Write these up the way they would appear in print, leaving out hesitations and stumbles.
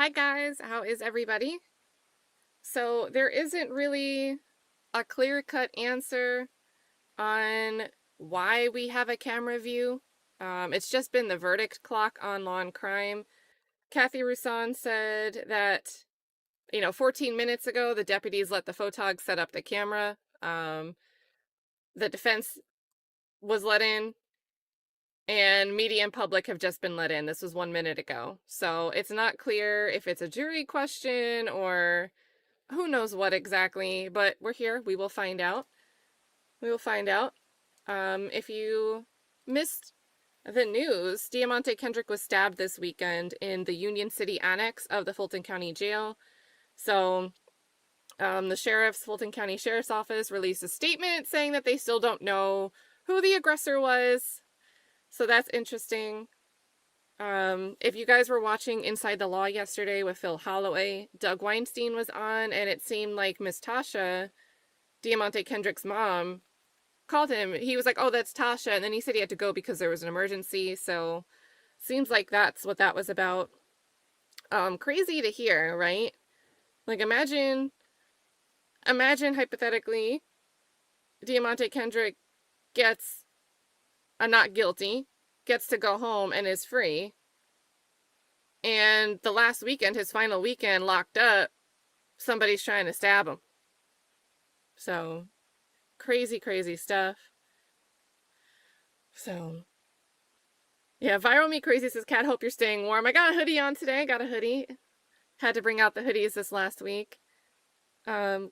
Hi guys, how is everybody? So there isn't really a clear-cut answer on why we have a camera view. It's just been the verdict clock on Law and Crime. Kathy Roussan said that, 14 minutes ago, the deputies let the photog set up the camera. The defense was let in, and media and public have just been let in. This was 1 minute ago. So it's not clear if it's a jury question or who knows what exactly, but we're here. We will find out. We will find out. If you missed the news, Diamante Kendrick was stabbed this weekend in the Union City Annex of the Fulton County Jail. So the Fulton County Sheriff's Office released a statement saying that they still don't know who the aggressor was. So that's interesting. If you guys were watching Inside the Law yesterday with Phil Holloway, Doug Weinstein was on, and it seemed like Miss Tasha, Diamante Kendrick's mom, called him. He was like, oh, that's Tasha, and then he said he had to go because there was an emergency, so seems like that's what that was about. Crazy to hear, right? Like, imagine hypothetically, Diamante Kendrick gets a not guilty, gets to go home and is free. And the last weekend, his final weekend locked up, somebody's trying to stab him. So, crazy, crazy stuff. So, yeah, Viral Me Crazy says, Kat, hope you're staying warm. I got a hoodie on today. Got a hoodie. Had to bring out the hoodies this last week. Good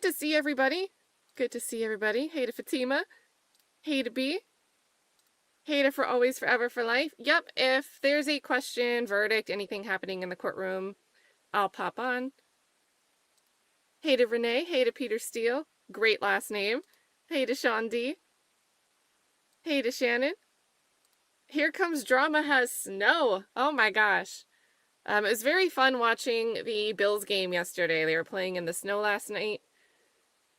to see everybody. Good to see everybody. Hey to Fatima. Hey to B. Hey to For Always, Forever, for Life. Yep, if there's a question, verdict, anything happening in the courtroom, I'll pop on. Hey to Renee. Hey to Peter Steele. Great last name. Hey to Sean D. Hey to Shannon. Here Comes Drama has snow. Oh my gosh. It was very fun watching the Bills game yesterday. They were playing in the snow last night.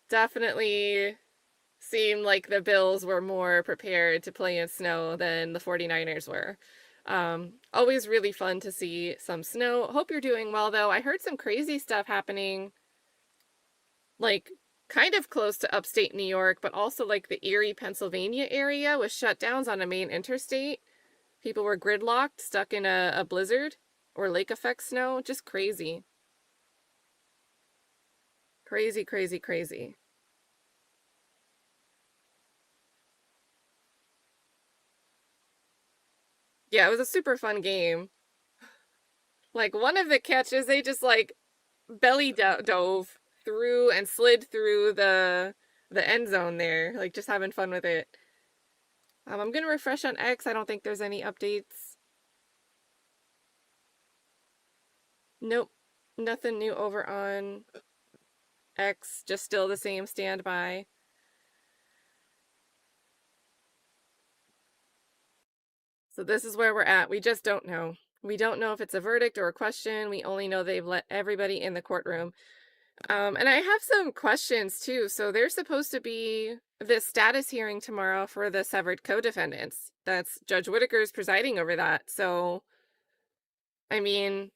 Definitely seemed like the Bills were more prepared to play in snow than the 49ers were. Always really fun to see some snow. Hope you're doing well, though. I heard some crazy stuff happening, like, kind of close to upstate New York, but also, like, the Erie, Pennsylvania area with shutdowns on a main interstate. People were gridlocked, stuck in a blizzard or lake effect snow. Just crazy. Crazy, crazy, crazy. Yeah, it was a super fun game. Like, one of the catches, they just, like, belly dove through and slid through the end zone there. Like, just having fun with it. I'm gonna refresh on X. I don't think there's any updates. Nope. Nothing new over on X. Just still the same standby. So this is where we're at. We just don't know. We don't know if it's a verdict or a question. We only know they've let everybody in the courtroom. And I have some questions too. So there's supposed to be this status hearing tomorrow for the severed co-defendants. That's Judge Whitaker's presiding over that. So, I mean,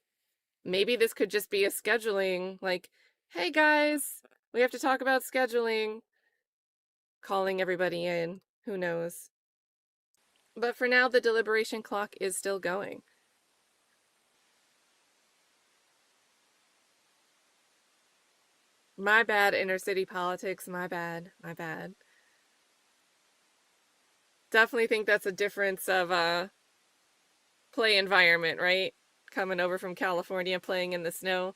maybe this could just be a scheduling, like, hey guys, we have to talk about scheduling, calling everybody in. Who knows? But for now, the deliberation clock is still going. My bad, inner city politics. My bad. My bad. Definitely think that's a difference of play environment, right? Coming over from California, playing in the snow.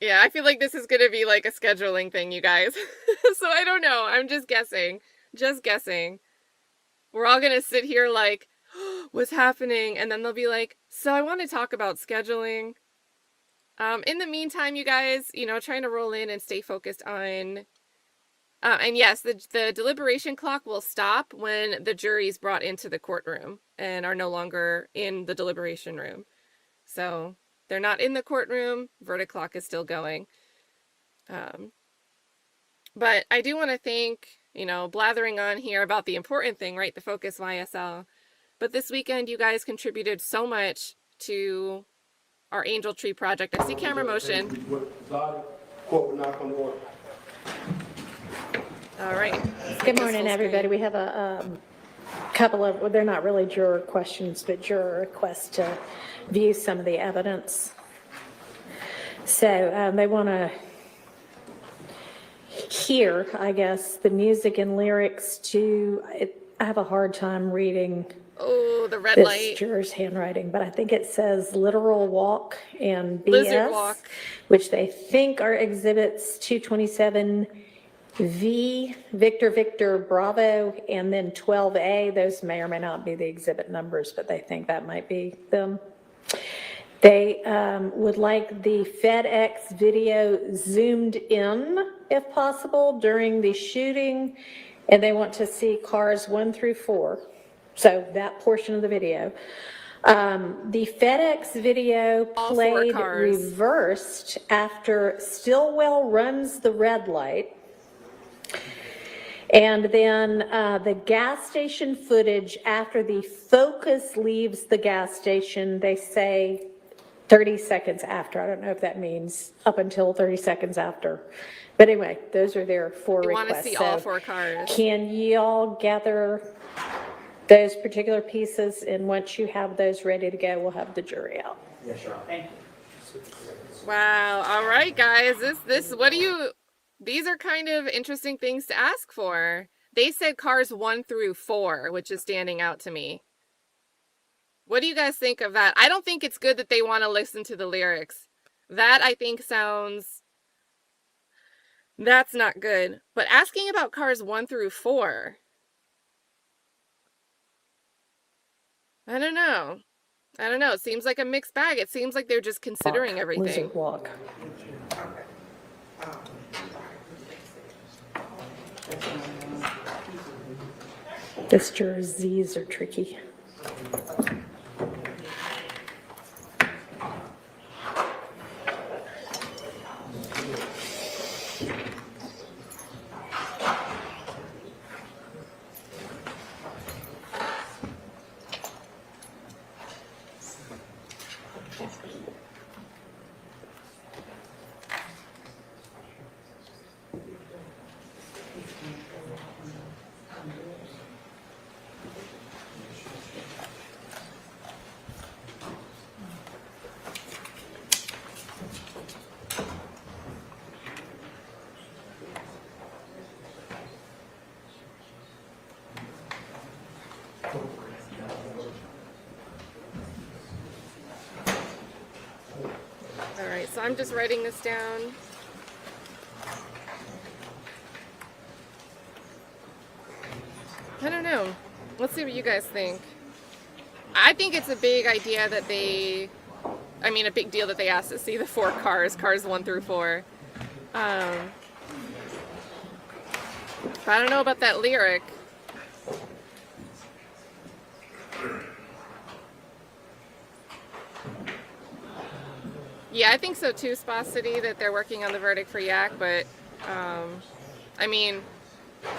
Yeah, I feel like this is gonna be like a scheduling thing, you guys. So I don't know. I'm just guessing. Just guessing. We're all gonna sit here like, what's happening? And then they'll be like, so I want to talk about scheduling. In the meantime, you guys, trying to roll in and stay focused on and yes, the deliberation clock will stop when the jury's brought into the courtroom and are no longer in the deliberation room. So they're not in the courtroom, verdict clock is still going. But I do want to thank you know, blathering on here about the important thing, right? The focus YSL. But this weekend, you guys contributed so much to our angel tree project. I see camera motion. All right. Good morning, everybody. We have a couple of, well, they're not really juror questions, but juror requests to view some of the evidence. So they want to hear, I guess, the music and lyrics to, I have a hard time reading Oh, the red this light. juror's handwriting, but I think it says literal walk and BS, Lizard walk. which they think are exhibits 227 V, Victor, Bravo, and then 12A. Those may or may not be the exhibit numbers, but they think that might be them. They would like the FedEx video zoomed in, if possible, during the shooting, and they want to see cars 1 through 4. So that portion of the video. The FedEx video played reversed after Stillwell runs the red light. And then the gas station footage after the Focus leaves the gas station, they say 30 seconds after. I don't know if that means up until 30 seconds after. But anyway, those are their 4 requests. You want to see all 4 cars. Can y'all gather those particular pieces, and once you have those ready to go, we'll have the jury out. Yeah, sure. Thank you. Wow. All right, guys. What do you, these are kind of interesting things to ask for. They said cars 1 through 4, which is standing out to me. What do you guys think of that? I don't think it's good that they want to listen to the lyrics. That, I think, that's not good. But asking about cars 1 through 4, I don't know. It seems like a mixed bag. It seems like they're just considering everything. Lizard walk. This juror's Z's are tricky. All right, so I'm just writing this down. I don't know. Let's see what you guys think. I think it's a big idea that a big deal that they asked to see the 4 cars 1 through 4. But I don't know about that lyric. Yeah, I think so too, Spa City, that they're working on the verdict for Yak, but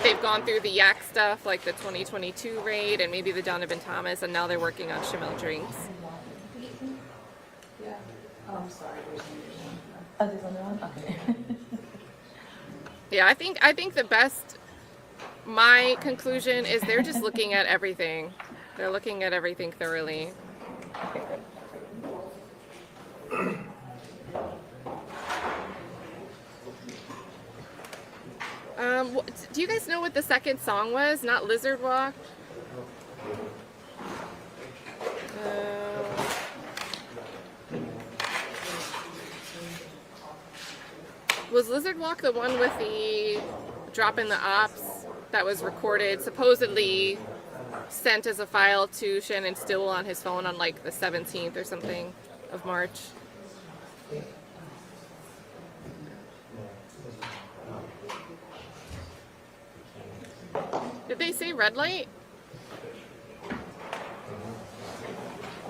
they've gone through the Yak stuff, like the 2022 raid and maybe the Donovan Thomas, and now they're working on Shamil Drinks. Yeah. Oh, I'm sorry. Oh, there's another one? Okay. Yeah, I think my conclusion is they're just looking at everything. They're looking at everything thoroughly. Do you guys know what the second song was? Not Lizard Walk? Was Lizard Walk the one with the drop in the ops that was recorded, supposedly sent as a file to Shannon Stillwell on his phone on like the 17th or something of March? Did they say red light?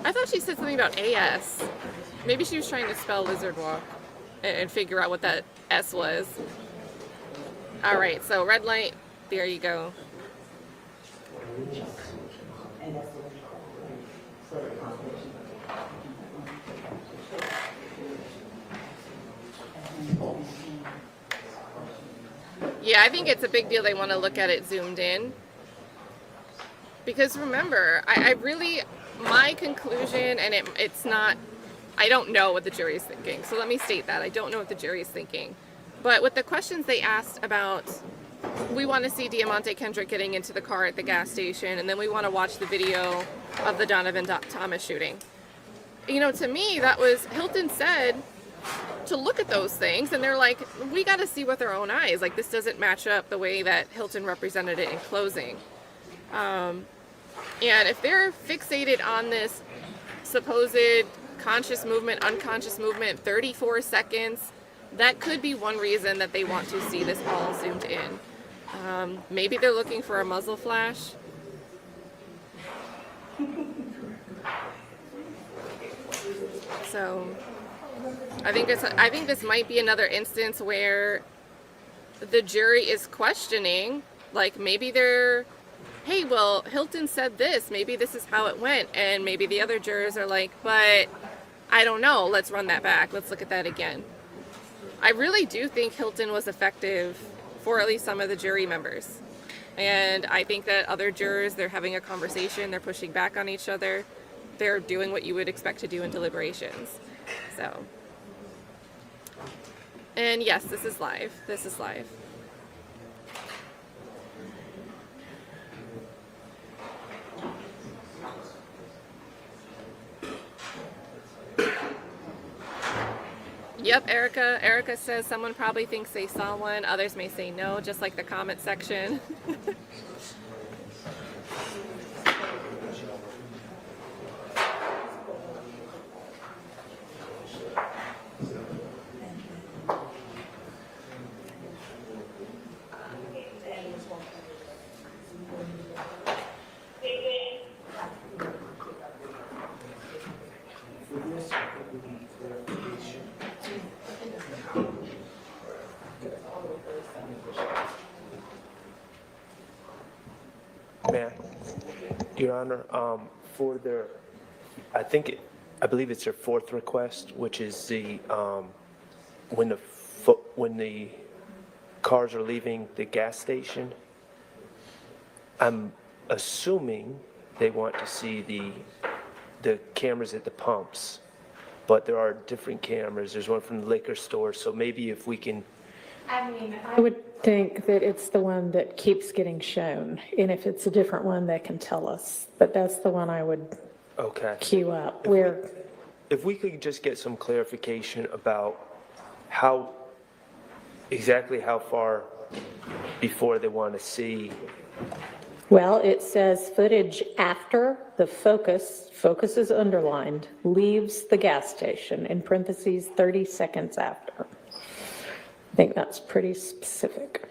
I thought she said something about AS. Maybe she was trying to spell Lizard Walk and figure out what that S was. All right, so red light. There you go. Yeah, I think it's a big deal they want to look at it zoomed in. Because remember, I really, my conclusion, and it's not, I don't know what the jury is thinking. So let me state that. I don't know what the jury is thinking. But with the questions they asked about, we want to see Diamante Kendrick getting into the car at the gas station, and then we want to watch the video of the Donovan Thomas shooting. You know, to me, that was, Hilton said to look at those things, and they're like, we got to see with our own eyes. Like, this doesn't match up the way that Hilton represented it in closing. And if they're fixated on this supposed conscious movement, unconscious movement, 34 seconds, that could be one reason that they want to see this all zoomed in. Maybe they're looking for a muzzle flash. So I think this might be another instance where the jury is questioning, like maybe they're, hey, well, Hilton said this, maybe this is how it went, and maybe the other jurors are like, but I don't know, let's run that back, let's look at that again. I really do think Hilton was effective for at least some of the jury members. And I think that other jurors, they're having a conversation, they're pushing back on each other, they're doing what you would expect to do in deliberations. So, and yes, this is live. This is live. Yep, Erica. Erica says someone probably thinks they saw one. Others may say no, just like the comment section. May I? Your Honor, for their, I believe it's their fourth request, which is the, when the cars are leaving the gas station, I'm assuming they want to see the cameras at the pumps, but there are different cameras. There's one from the liquor store, so maybe if we can. I would think that it's the one that keeps getting shown, and if it's a different one, they can tell us. But that's the one I would queue up. If we could just get some clarification about exactly how far before they want to see. Well, it says footage after the focus is underlined, leaves the gas station, in parentheses, 30 seconds after. I think that's pretty specific.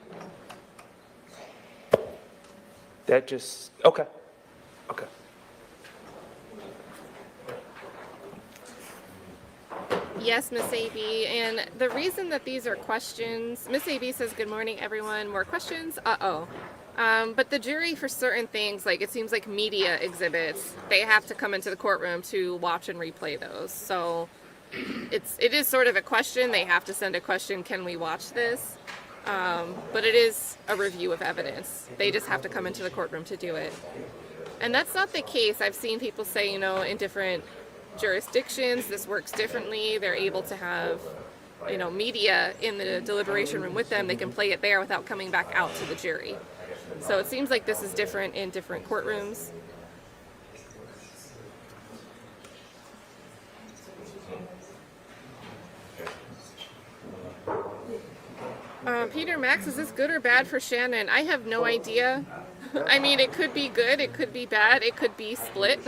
That just, okay. Yes, Miss AB, and the reason that these are questions, Miss AB says, good morning, everyone. More questions? But the jury, for certain things, like it seems like media exhibits, they have to come into the courtroom to watch and replay those. So it is sort of a question. They have to send a question, can we watch this? But it is a review of evidence. They just have to come into the courtroom to do it. And that's not the case. I've seen people say, you know, in different jurisdictions, this works differently. They're able to have, you know, media in the deliberation room with them. They can play it there without coming back out to the jury. So it seems like this is different in different courtrooms. Peter Max, is this good or bad for Shannon? I have no idea. I mean, it could be good, it could be bad, it could be split.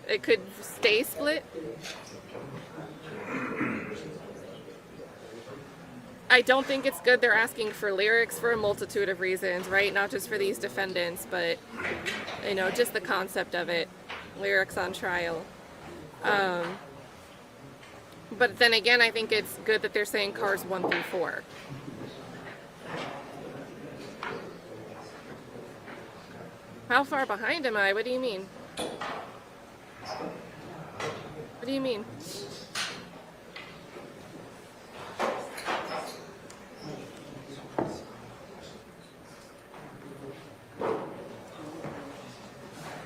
It could stay split. I don't think it's good they're asking for lyrics for a multitude of reasons, right? Not just for these defendants, but, you know, just the concept of it. Lyrics on trial. But then again, I think it's good that they're saying cars 1 through 4. How far behind am I? What do you mean? What do you mean?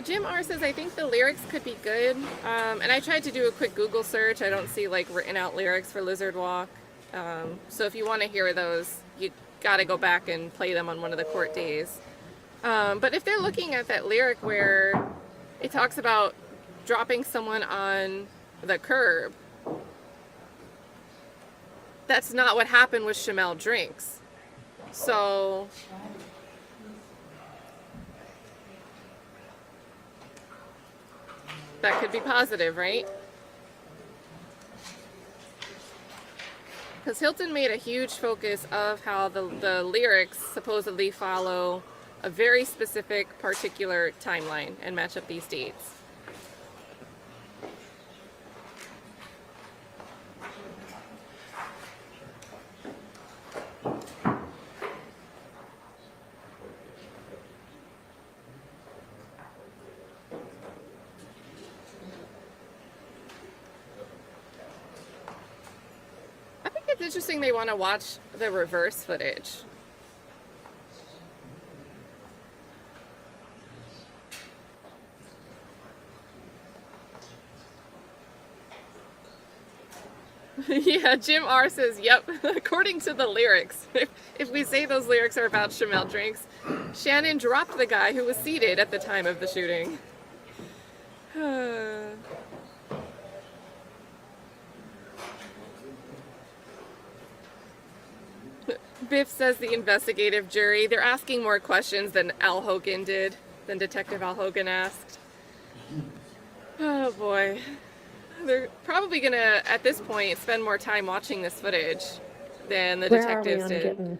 Jim R says, I think the lyrics could be good. And I tried to do a quick Google search. I don't see like written out lyrics for Lizard Walk. So if you want to hear those, you got to go back and play them on one of the court days. But if they're looking at that lyric where it talks about dropping someone on the curb, that's not what happened with Shamel Drinks. So that could be positive, right? Because Hilton made a huge focus of how the lyrics supposedly follow a very specific particular timeline and match up these dates. I think it's interesting they want to watch the reverse footage. Yeah, Jim R says, yep, according to the lyrics. If we say those lyrics are about Shamel Drinks, Shannon dropped the guy who was seated at the time of the shooting. Biff says the investigative jury, they're asking more questions than Al Hogan did, than Detective Al Hogan asked. Oh boy. They're probably gonna, at this point, spend more time watching this footage than the detectives Where are we on did. getting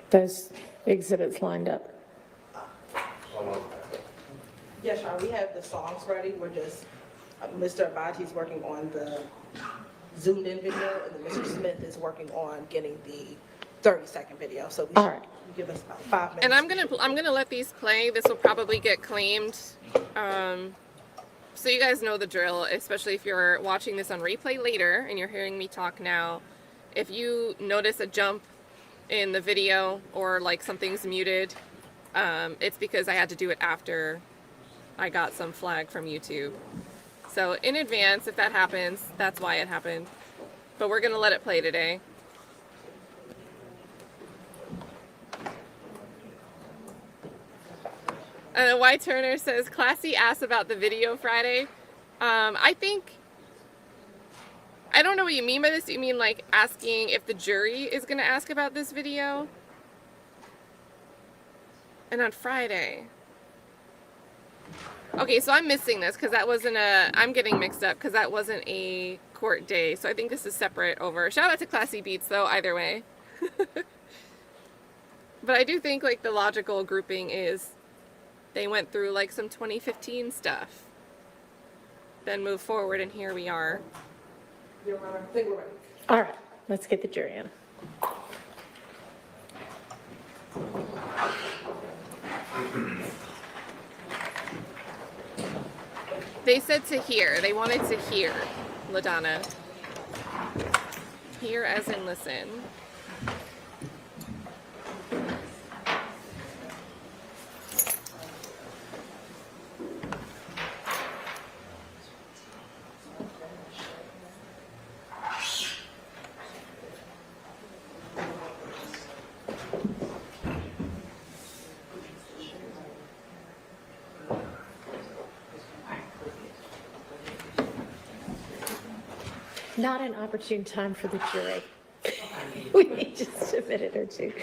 those exhibits lined up? Yes, Sean, we have the songs ready. We're just, Mr. Abati's working on the zoomed in video, and then Mr. Smith is working on getting the 30-second video. So we All should right. give us about 5 minutes. And I'm gonna let these play. This will probably get claimed. So you guys know the drill, especially if you're watching this on replay later and you're hearing me talk now. If you notice a jump in the video or like something's muted, it's because I had to do it after I got some flag from YouTube. So in advance, if that happens, that's why it happened. But we're gonna let it play today. Y Turner says, Classy asked about the video Friday. I don't know what you mean by this. Do you mean like asking if the jury is going to ask about this video? And on Friday. Okay, so I'm missing this because that wasn't I'm getting mixed up because that wasn't a court day. So I think this is separate over. Shout out to Classy Beats though, either way. But I do think like the logical grouping is they went through like some 2015 stuff, then move forward, and here we are. Your Honor, I think we're ready. All right, let's get the jury in. They said to hear. They wanted to hear, LaDonna. Hear as in listen. Not an opportune time for the jury. We need just a minute or two.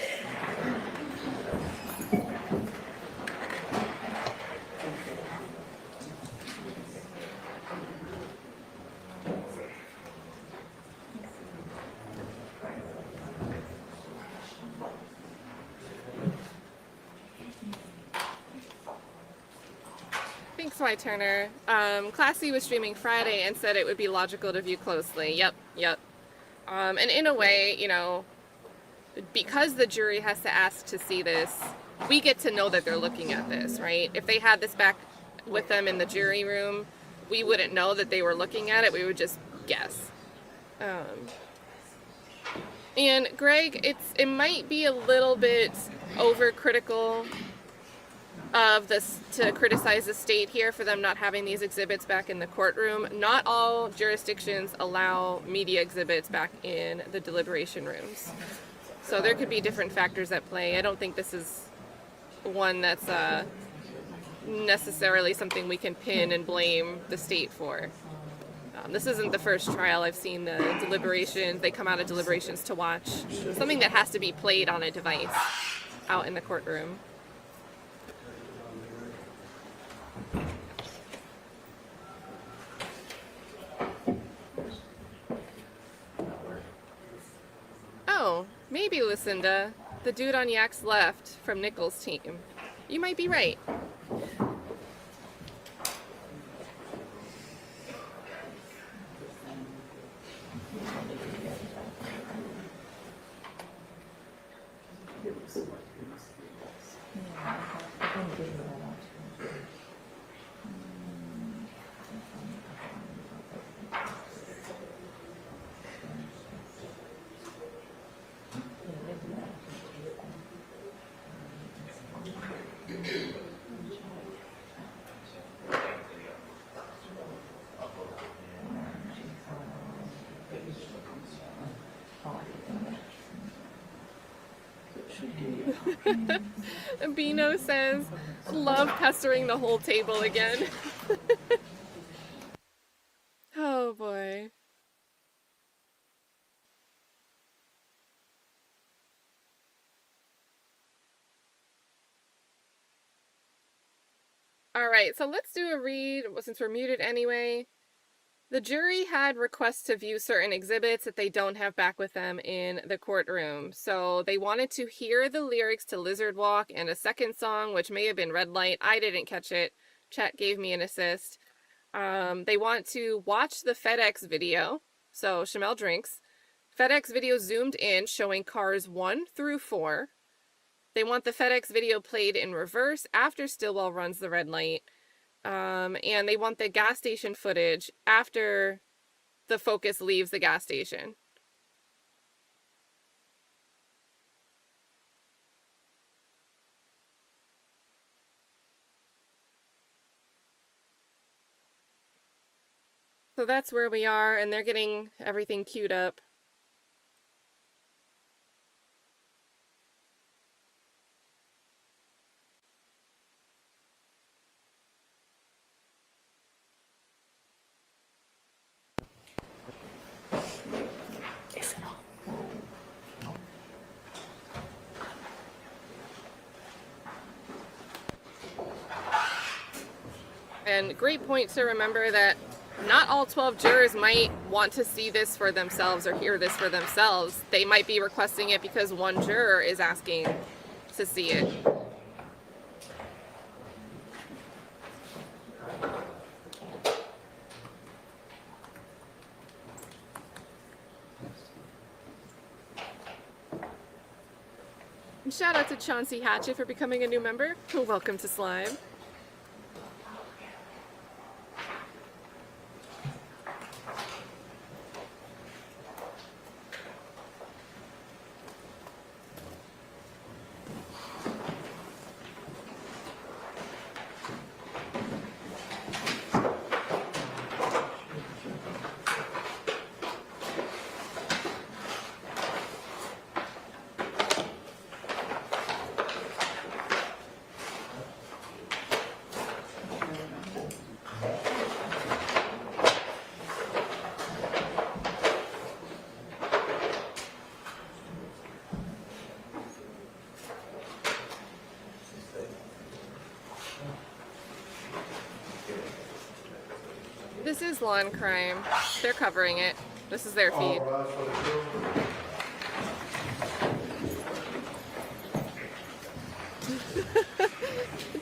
Thanks, Y Turner. Classy was streaming Friday and said it would be logical to view closely. Yep. And in a way, you know, because the jury has to ask to see this, we get to know that they're looking at this, right? If they had this back with them in the jury room, we wouldn't know that they were looking at it. We would just guess. And Greg, it might be a little bit overcritical of this to criticize the state here for them not having these exhibits back in the courtroom. Not all jurisdictions allow media exhibits back in the deliberation rooms. So there could be different factors at play. I don't think this is one that's necessarily something we can pin and blame the state for. This isn't the first trial I've seen the deliberations. They come out of deliberations to watch something that has to be played on a device out in the courtroom. Oh, maybe Lucinda, the dude on Yak's left from Nichols' team. You might be right. Bino says, love pestering the whole table again. Oh boy. All right, so let's do a read since we're muted anyway. The jury had requests to view certain exhibits that they don't have back with them in the courtroom. So they wanted to hear the lyrics to Lizard Walk and a second song, which may have been Red Light. I didn't catch it. Chat gave me an assist. They want to watch the FedEx video. So Shamel drinks. FedEx video zoomed in showing cars 1 through 4. They want the FedEx video played in reverse after Stillwell runs the red light. And they want the gas station footage after the focus leaves the gas station. So that's where we are, and they're getting everything queued up. And great point to remember that not all 12 jurors might want to see this for themselves or hear this for themselves. They might be requesting it because one juror is asking to see it. And shout out to Chauncey Hatchett for becoming a new member. Welcome to Slime. This is lawn crime. They're covering it. This is their feed.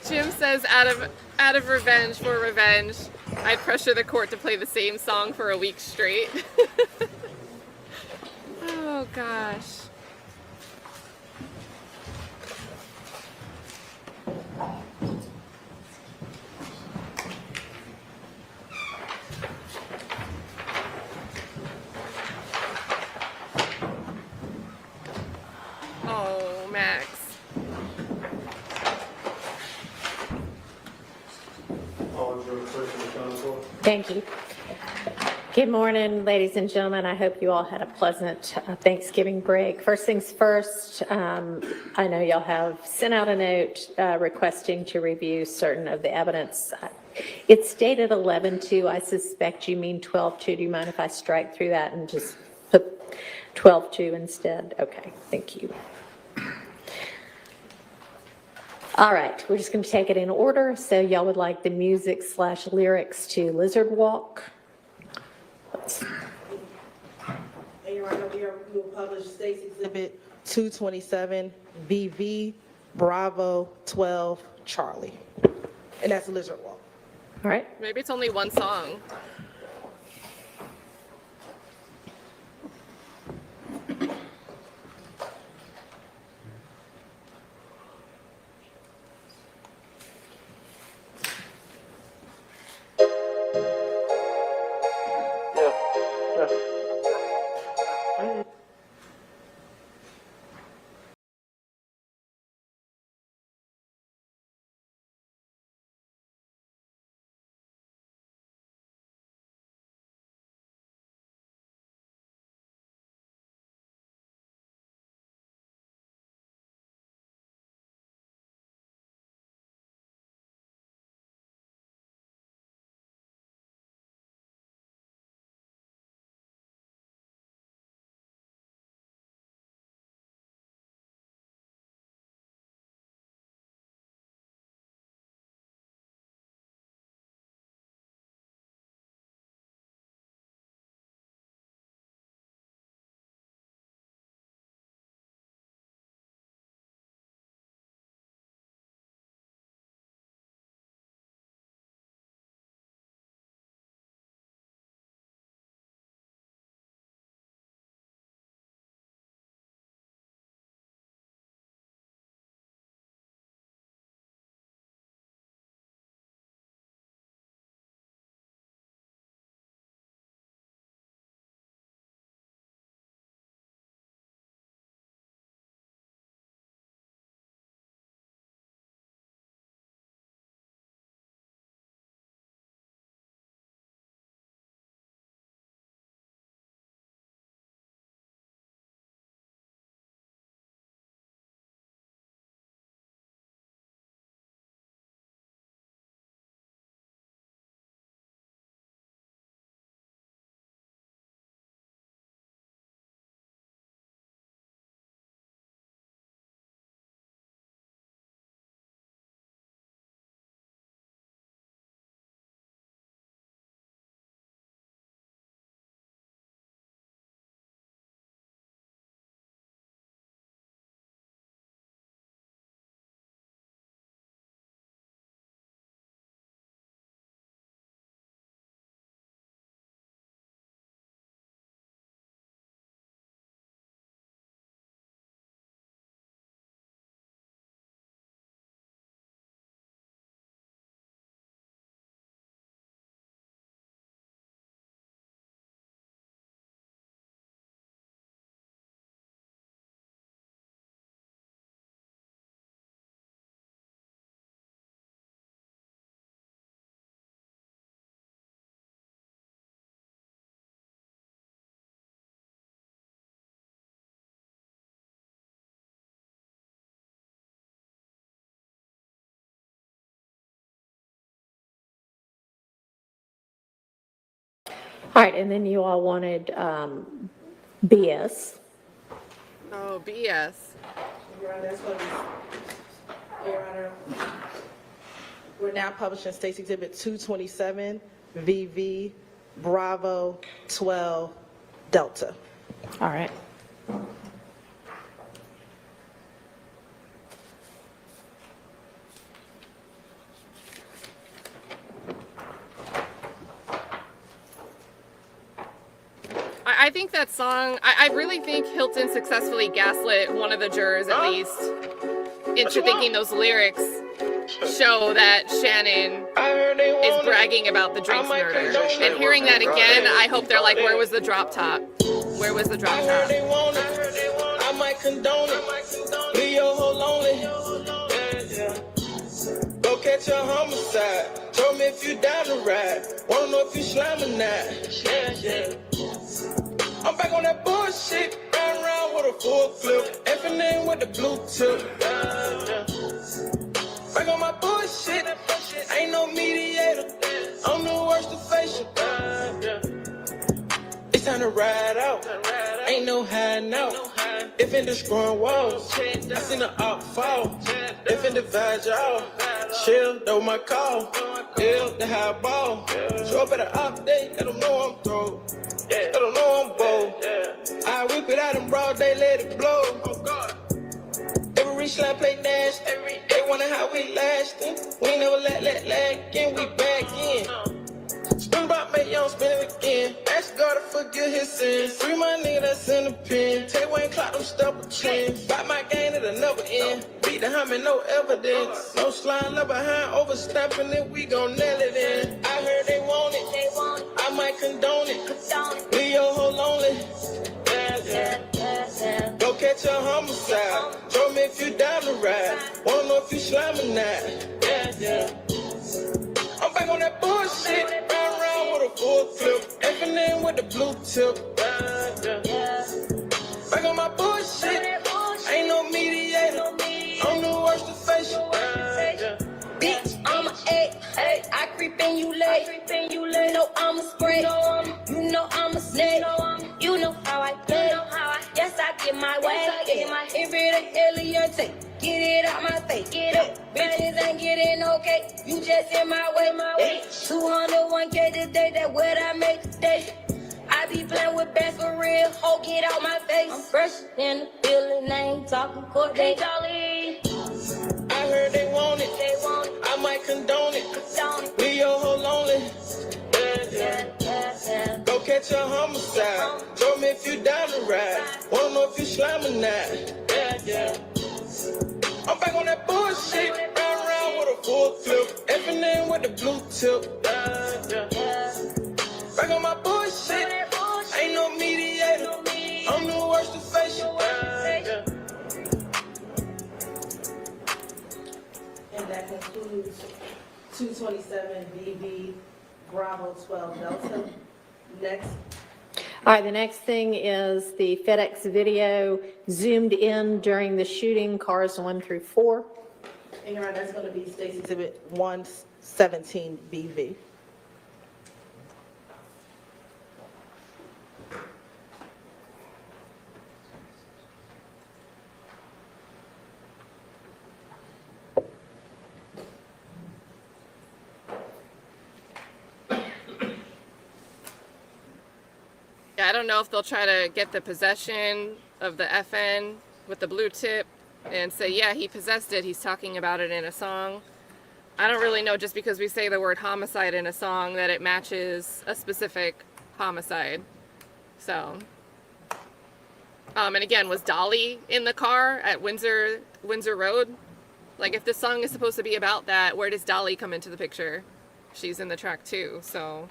Jim says, out of revenge for revenge, I'd pressure the court to play the same song for a week straight. Oh gosh. Thank you. Good morning, ladies and gentlemen. I hope you all had a pleasant Thanksgiving break. First things first, I know y'all have sent out a note requesting to review certain of the evidence. It's dated 11/2. I suspect you mean 12/2. Do you mind if I strike through that and just put 12/2 instead? Okay, thank you. All right, we're just going to take it in order. So y'all would like the music/lyrics to Lizard Walk? And Your Honor, we will publish State's Exhibit 227, VV, Bravo, 12, Charlie. And that's Lizard Walk. All right, Maybe it's only one song. all right, and then you all wanted BS. Oh, BS. Your Honor, that's what Your Honor, we're now publishing State's Exhibit 227, VV, Bravo, 12, Delta. All right. I think that song, I really think Hilton successfully gaslit one of the jurors at least into thinking those lyrics show that Shannon is bragging about the drinks murder. And hearing that again, I hope they're like, where was the drop top? Where was the drop top? I might condone it. Leave your whole lonely. Go catch a homicide. Show me if you down to ride. Wanna know if you slime or not. I'm back on that bullshit. Round with a full clip. Infinite with the blue tip. Back on my bullshit. Ain't no mediator. I'm the worst of facial. It's time to ride out. Ain't no hiding out. If in destroying walls, I seen the op fall. If in divide y'all, chill, though my call. Deal the high ball. Show up at the op day, let them know I'm through. Let them know I'm bold. I whip it out in broad day, let it blow. Every slap play dash, they wonder how we lastin'. We ain't never let lag in, we back in. Spin about me, young spin it again. Ask God to forgive his sins. Free my nigga that's in the pen. Tay Wayne clock them step a trend. Bought my game at another end. Beat the hammer, no evidence. No slime left behind, overstepping it, we gon' nail it in. I heard they want it. I might condone it. Leave your hoe lonely. Go catch a homicide. Show me if you down to ride. Wanna know if you slime or not. I'm back on that bullshit. Round with a full clip. Infinite with the blue tip. Back on my bullshit. Ain't no mediator. I'm the worst of facial. Bitch, I'm a egg. I creep in you late. You know I'm a spray. You know I'm a snake. You know how I play. Yes, I get my way. If it a alien, take. Get it out my face. Bitches ain't getting okay. You just in my way. 201K today. That what I make today. I be playing with bands for real. Ho, get out my face. I'm fresh in the building. I ain't talking court. They jolly. I heard they want it. I might condone it. Leave your hoe lonely. Go catch a homicide. Show me if you down to ride. Wanna know if you slime or not. I'm back on that bullshit. Round with a full clip. Infinite with the blue tip. Back on my bullshit. Ain't no mediator. I'm the worst of facial. And that concludes 227 BB Bravo 12 Delta. Next. All right, the next thing is the FedEx video zoomed in during the shooting, cars 1 through 4. And Your Honor, that's going to be State's Exhibit 117 BV. Yeah, I don't know if they'll try to get the possession of the FN with the blue tip and say, yeah, he possessed it. He's talking about it in a song. I don't really know, just because we say the word homicide in a song, that it matches a specific homicide. So, and again, was Dolly in the car at Windsor Road? Like, if this song is supposed to be about that, where does Dolly come into the picture? She's in the track too, so.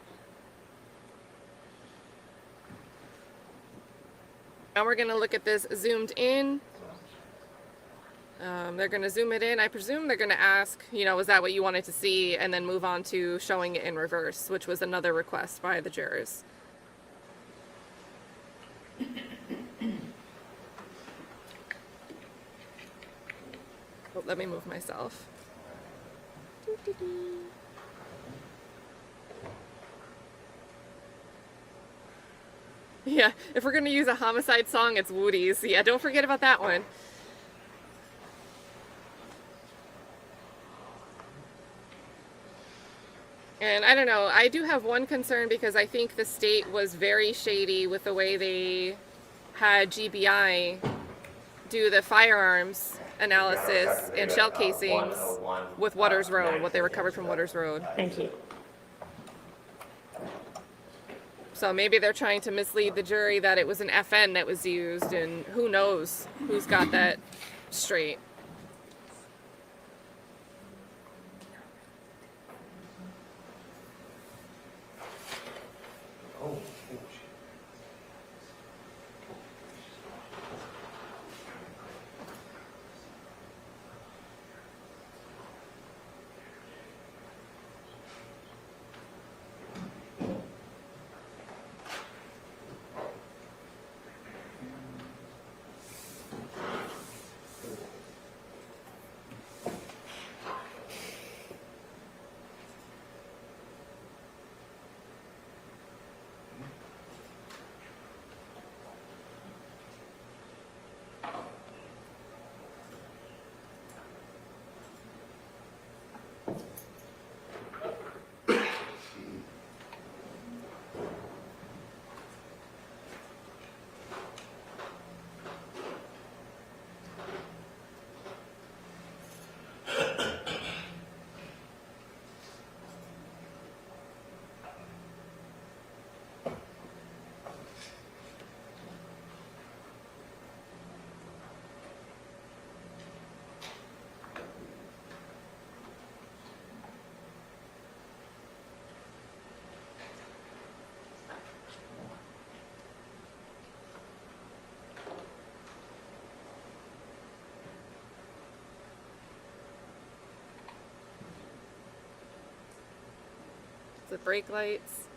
Now we're gonna look at this zoomed in. They're gonna zoom it in. I presume they're gonna ask, you know, is that what you wanted to see? And then move on to showing it in reverse, which was another request by the jurors. Oh, let me move myself. Yeah, if we're gonna use a homicide song, it's Woody's. Yeah, don't forget about that one. And I don't know, I do have one concern, because I think the state was very shady with the way they had GBI do the firearms analysis and shell casings with Waters Road, what they recovered from Waters Road. Thank you. So maybe they're trying to mislead the jury that it was an FN that was used, and who knows who's got that straight. the brake lights.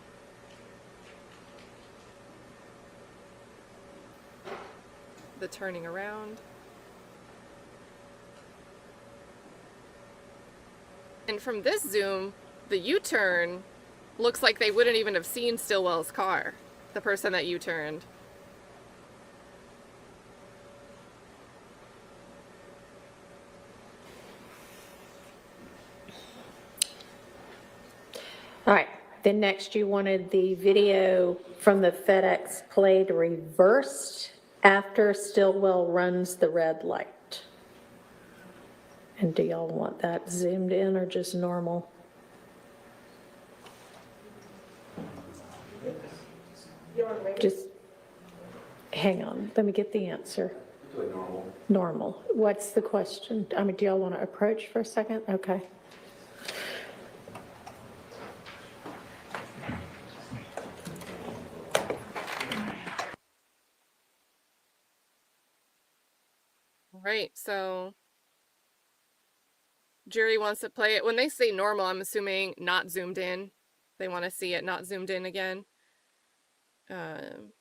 The turning around. And from this zoom, the U-turn looks like they wouldn't even have seen Stillwell's car, the person that U-turned. All right, then next you wanted the video from the FedEx played reversed after Stillwell runs the red light. And do y'all want that zoomed in or just normal? Just, hang on, let me get the answer. Do it normal. Normal. What's the question? I mean, do y'all want to approach for a second? Okay. Right, so jury wants to play it. When they say normal, I'm assuming not zoomed in. They want to see it not zoomed in again. And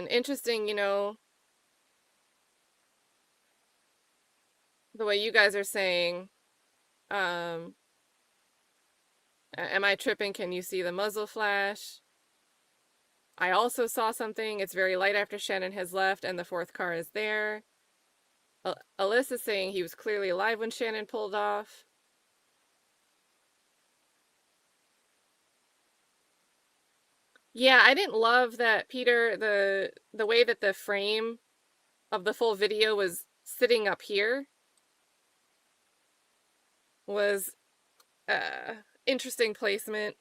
interesting, you know, the way you guys are saying, am I tripping? Can you see the muzzle flash? I also saw something. It's very light after Shannon has left and the fourth car is there. Alyssa's saying he was clearly alive when Shannon pulled off. Yeah, I didn't love that, Peter, the way that the frame of the full video was sitting up here was interesting placement.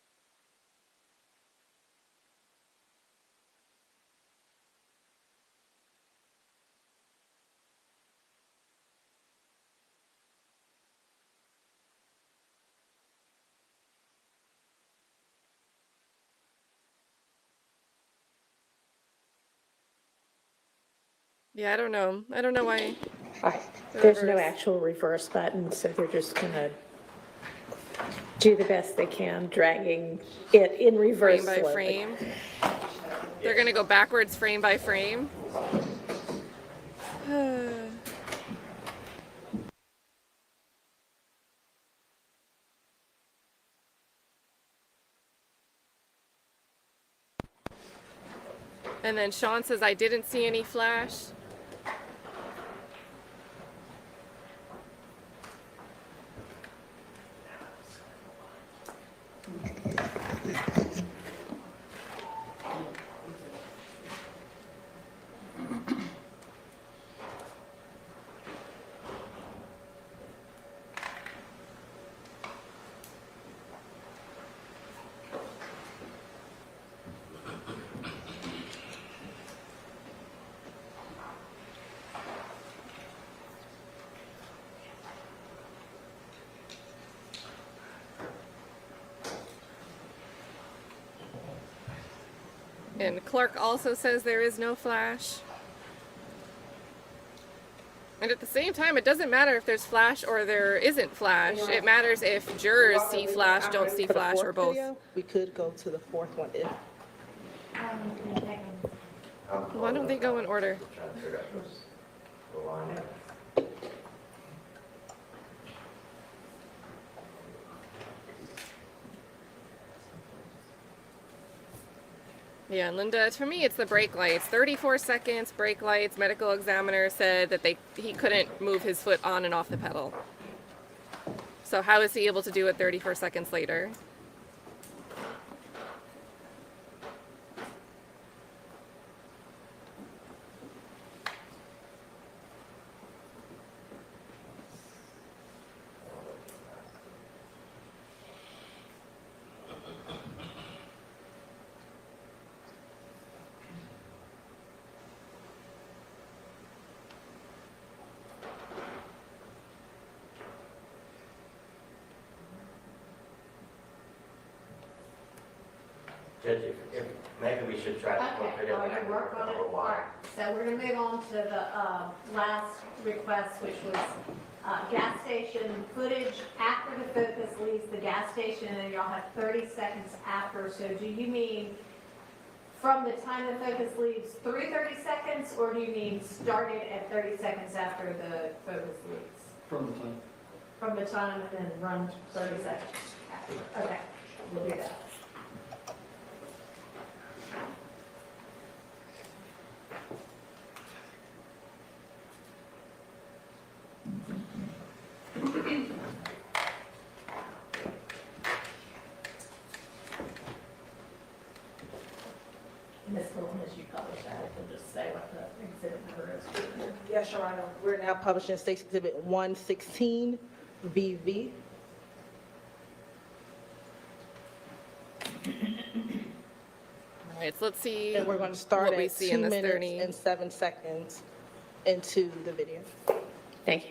Yeah, I don't know. I don't know why. All right, The there's no reverse. actual reverse button, so they're just gonna do the best they can, dragging it in reverse Frame by slowly. frame. They're gonna go backwards frame by frame. And then Sean says, I didn't see any flash. And Clark also says there is no flash. And at the same time, it doesn't matter if there's flash or there isn't flash. It matters if jurors see flash, don't see For the flash, or fourth both. video, we could go to the fourth one if. Why don't they go in order? Trying to figure out what's the line. Yeah, Linda, for me, it's the brake lights. 34 seconds, brake lights. Medical examiner said that he couldn't move his foot on and off the pedal. So how is he able to do it 34 seconds later? Judge, if maybe we should try to figure out a little while. so we're gonna move on to the last request, which was gas station footage after the focus leaves the gas station, and y'all have 30 seconds after. So do you mean from the time the focus leaves through 30 seconds, or do you mean started at 30 seconds after the focus leaves? From the time. From the time and then run 30 seconds after? Okay, we'll do that. Ms. Wilson, as you publish that, you'll just say what the exhibit number is. Yes, Your Honor, we're now publishing State's Exhibit 116 BV. All right, so let's see And we're going to start what we at see 2 in this minutes 30. and 7 seconds into the video. Thank you.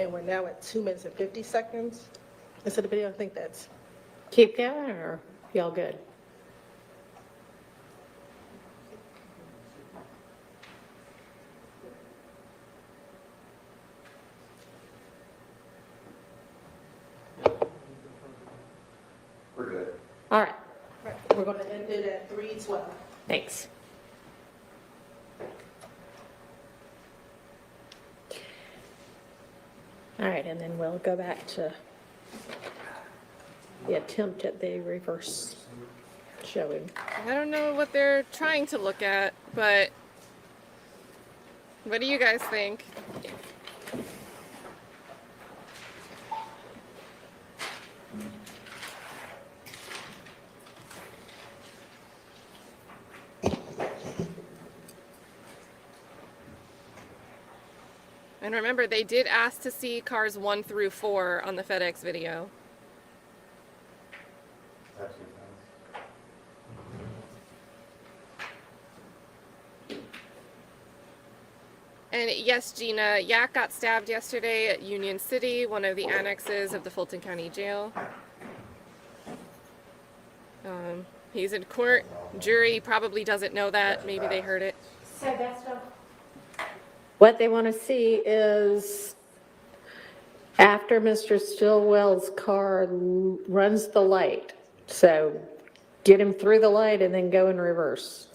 And we're now at 2 minutes and 50 seconds into the video. I think that's, Keep going, or y'all good? We're good. All right, we're going to end it at 3:12. thanks. All right, and then we'll go back to the attempt at the reverse showing. I don't know what they're trying to look at, but what do you guys think? And remember, they did ask to see cars 1 through 4 on the FedEx video. That's And yes, Gina, Yak got stabbed yesterday at Union City, one of the annexes of the Fulton County Jail. He's in court. Jury probably doesn't know that. Maybe they heard it. So that's what they want to see is after Mr. Stillwell's car runs the light. So get him through the light and then go in reverse.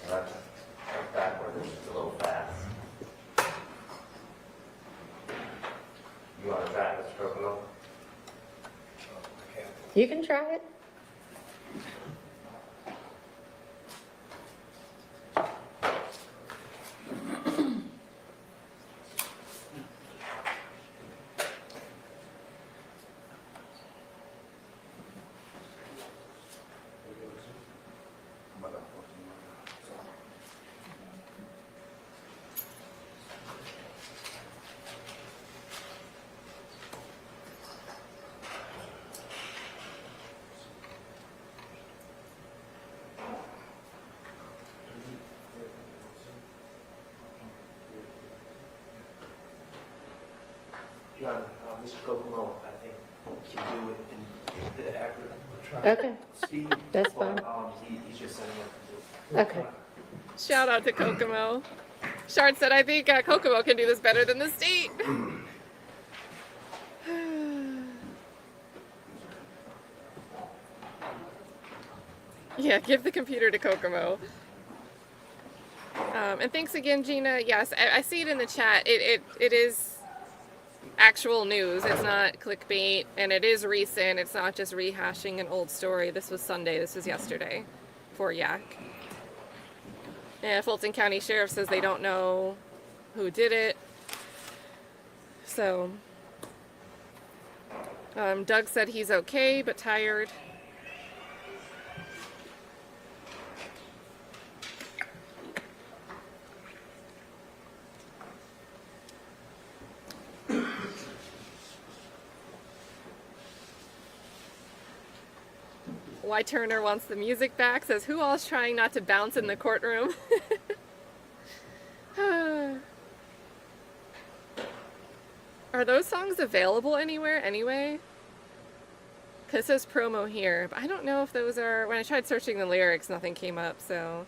That's backwards, it's a little fast. You want to try this, Crocodile? You can try it. Your Honor, Mr. Kokomo, I think, can do it in the accurate Okay, speed. That's but, fine. He's just saying what to do. okay. Shout out to Kokomo. Shard said, I think Kokomo can do this better than the state. Yeah, give the computer to Kokomo. And thanks again, Gina. Yes, I see it in the chat. It is actual news. It's not clickbait, and it is recent. It's not just rehashing an old story. This was Sunday. This was yesterday for Yak. And Fulton County Sheriff says they don't know who did it. So, Doug said he's okay, but tired. Why Turner wants the music back, says who all's trying not to bounce in the courtroom? Are those songs available anywhere anyway? Because it says promo here, but I don't know if those are, when I tried searching the lyrics, nothing came up, so.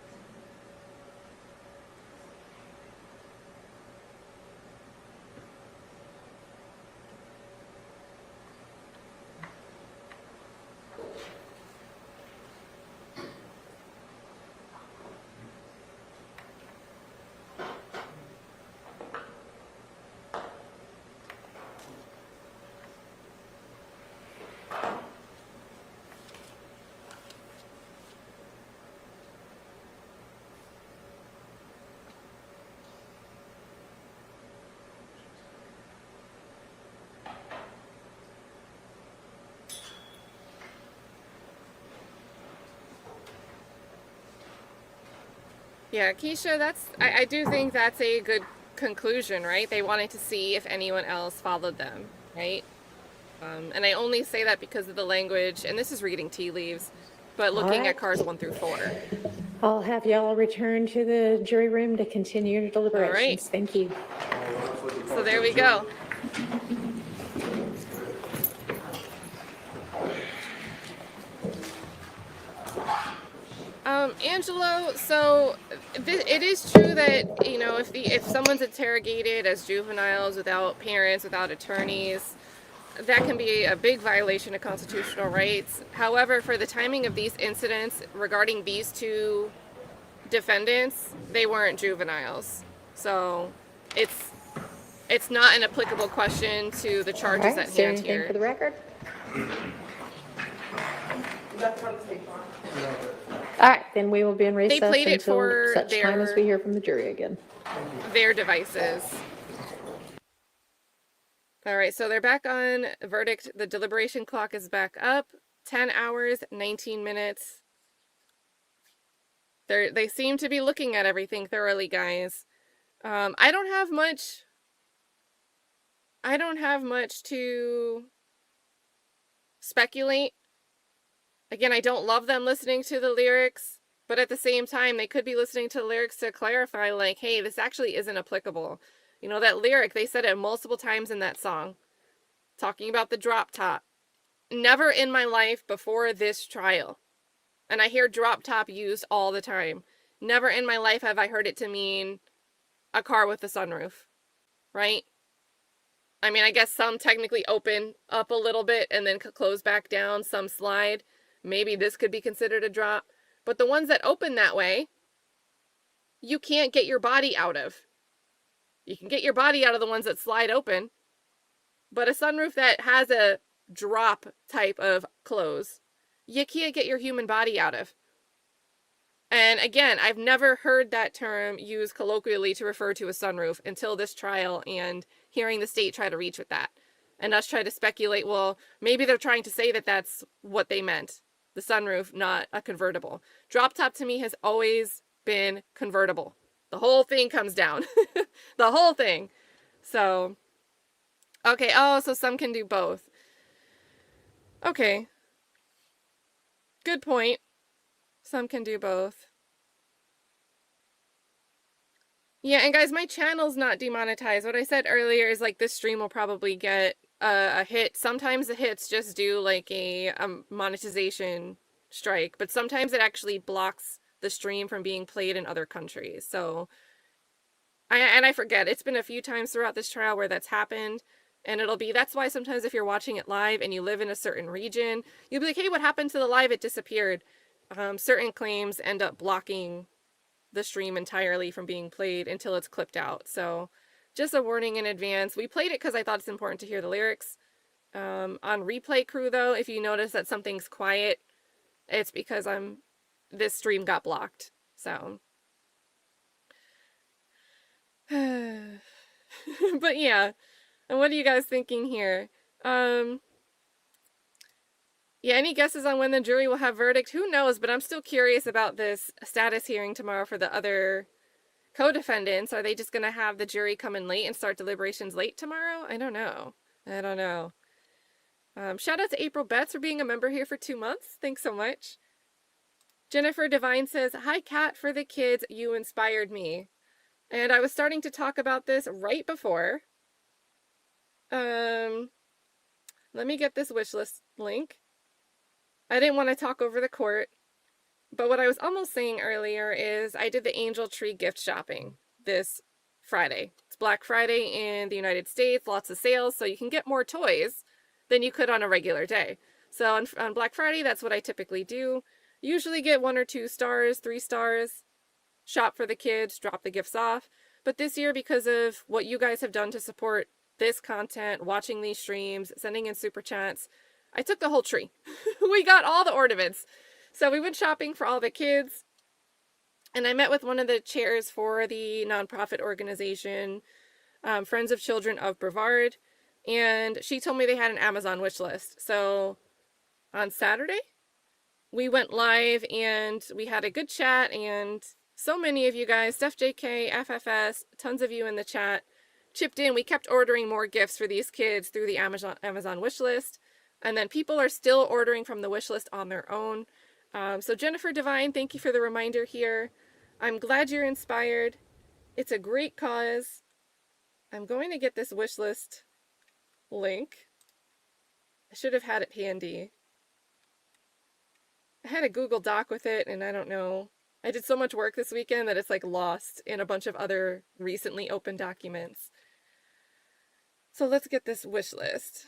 Yeah, Keisha, I do think that's a good conclusion, right? They wanted to see if anyone else followed them, right? And I only say that because of the language, and this is reading tea leaves, but looking at cars 1 through 4. I'll have y'all return to the jury room to continue your deliberations. right. Thank you. So there we go. Angelo, so it is true that, you know, if someone's interrogated as juveniles without parents, without attorneys, that can be a big violation of constitutional rights. However, for the timing of these incidents regarding these 2 defendants, they weren't juveniles. So it's not an applicable question to the charges All right, at is there hand anything here. for the record? All right, then we will be in recess played it until for such time as their- we hear from the jury again. Their devices. All right, so they're back on verdict. The deliberation clock is back up. 10 hours, 19 minutes. They seem to be looking at everything thoroughly, guys. I don't have much to speculate. Again, I don't love them listening to the lyrics, but at the same time, they could be listening to the lyrics to clarify, like, hey, this actually isn't applicable. You know, that lyric, they said it multiple times in that song, talking about the drop top. Never in my life before this trial. And I hear drop top used all the time. Never in my life have I heard it to mean a car with a sunroof, right? I mean, I guess some technically open up a little bit and then close back down, some slide. Maybe this could be considered a drop. But the ones that open that way, you can't get your body out of. You can get your body out of the ones that slide open. But a sunroof that has a drop type of close, you can't get your human body out of. And again, I've never heard that term used colloquially to refer to a sunroof until this trial and hearing the state try to reach with that. And us try to speculate, well, maybe they're trying to say that that's what they meant. The sunroof, not a convertible. Drop top to me has always been convertible. The whole thing comes down. The whole thing. So, okay. Oh, so some can do both. Okay. Good point. Some can do both. Yeah, and guys, my channel's not demonetized. What I said earlier is like this stream will probably get a hit. Sometimes the hits just do like a monetization strike, but sometimes it actually blocks the stream from being played in other countries. So, I forget, it's been a few times throughout this trial where that's happened. And that's why sometimes if you're watching it live and you live in a certain region, you'll be like, hey, what happened to the live? It disappeared. Certain claims end up blocking the stream entirely from being played until it's clipped out. So just a warning in advance. We played it because I thought it's important to hear the lyrics. On Replay Crew, though, if you notice that something's quiet, it's because this stream got blocked. So. But yeah. And what are you guys thinking here? Yeah, any guesses on when the jury will have verdict? Who knows, but I'm still curious about this status hearing tomorrow for the other co-defendants. Are they just going to have the jury come in late and start deliberations late tomorrow? I don't know. I don't know. Shout out to April Betts for being a member here for 2 months. Thanks so much. Jennifer Devine says, hi, Kat, for the kids. You inspired me. And I was starting to talk about this right before. Let me get this wish list link. I didn't want to talk over the court, but what I was almost saying earlier is I did the Angel Tree gift shopping this Friday. It's Black Friday in the United States, lots of sales, so you can get more toys than you could on a regular day. So on Black Friday, that's what I typically do. Usually get 1 or 2 stars, 3 stars, shop for the kids, drop the gifts off. But this year, because of what you guys have done to support this content, watching these streams, sending in super chats, I took the whole tree. We got all the ornaments. So we went shopping for all the kids. And I met with one of the chairs for the nonprofit organization, Friends of Children of Brevard. And she told me they had an Amazon wish list. So on Saturday, we went live and we had a good chat. And so many of you guys, SteffJK, FFS, tons of you in the chat, chipped in. We kept ordering more gifts for these kids through the Amazon wish list. And then people are still ordering from the wish list on their own. So Jennifer Devine, thank you for the reminder here. I'm glad you're inspired. It's a great cause. I'm going to get this wish list link. I should have had it handy. I had a Google Doc with it, and I don't know. I did so much work this weekend that it's like lost in a bunch of other recently open documents. So let's get this wish list.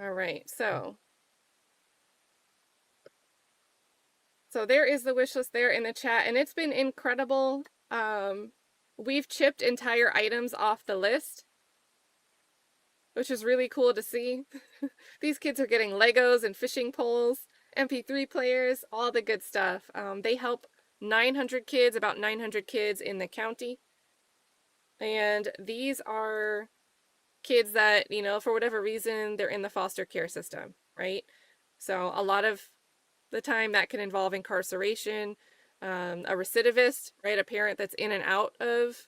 All right, so there is the wish list there in the chat, and it's been incredible. We've chipped entire items off the list, which is really cool to see. These kids are getting Legos and fishing poles, MP3 players, all the good stuff. They help 900 kids, about 900 kids in the county. And these are kids that, you know, for whatever reason, they're in the foster care system, right? So a lot of the time that can involve incarceration, a recidivist, right? A parent that's in and out of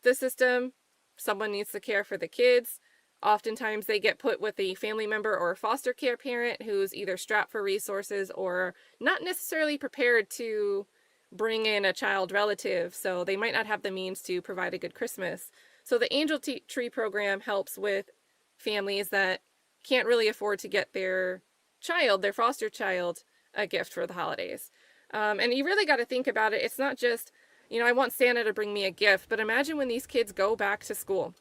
the system. Someone needs to care for the kids. Oftentimes they get put with a family member or a foster care parent who's either strapped for resources or not necessarily prepared to bring in a child relative. So they might not have the means to provide a good Christmas. So the Angel Tree program helps with families that can't really afford to get their child, their foster child, a gift for the holidays. And you really got to think about it. It's not just, you know, I want Santa to bring me a gift, but imagine when these kids go back to school.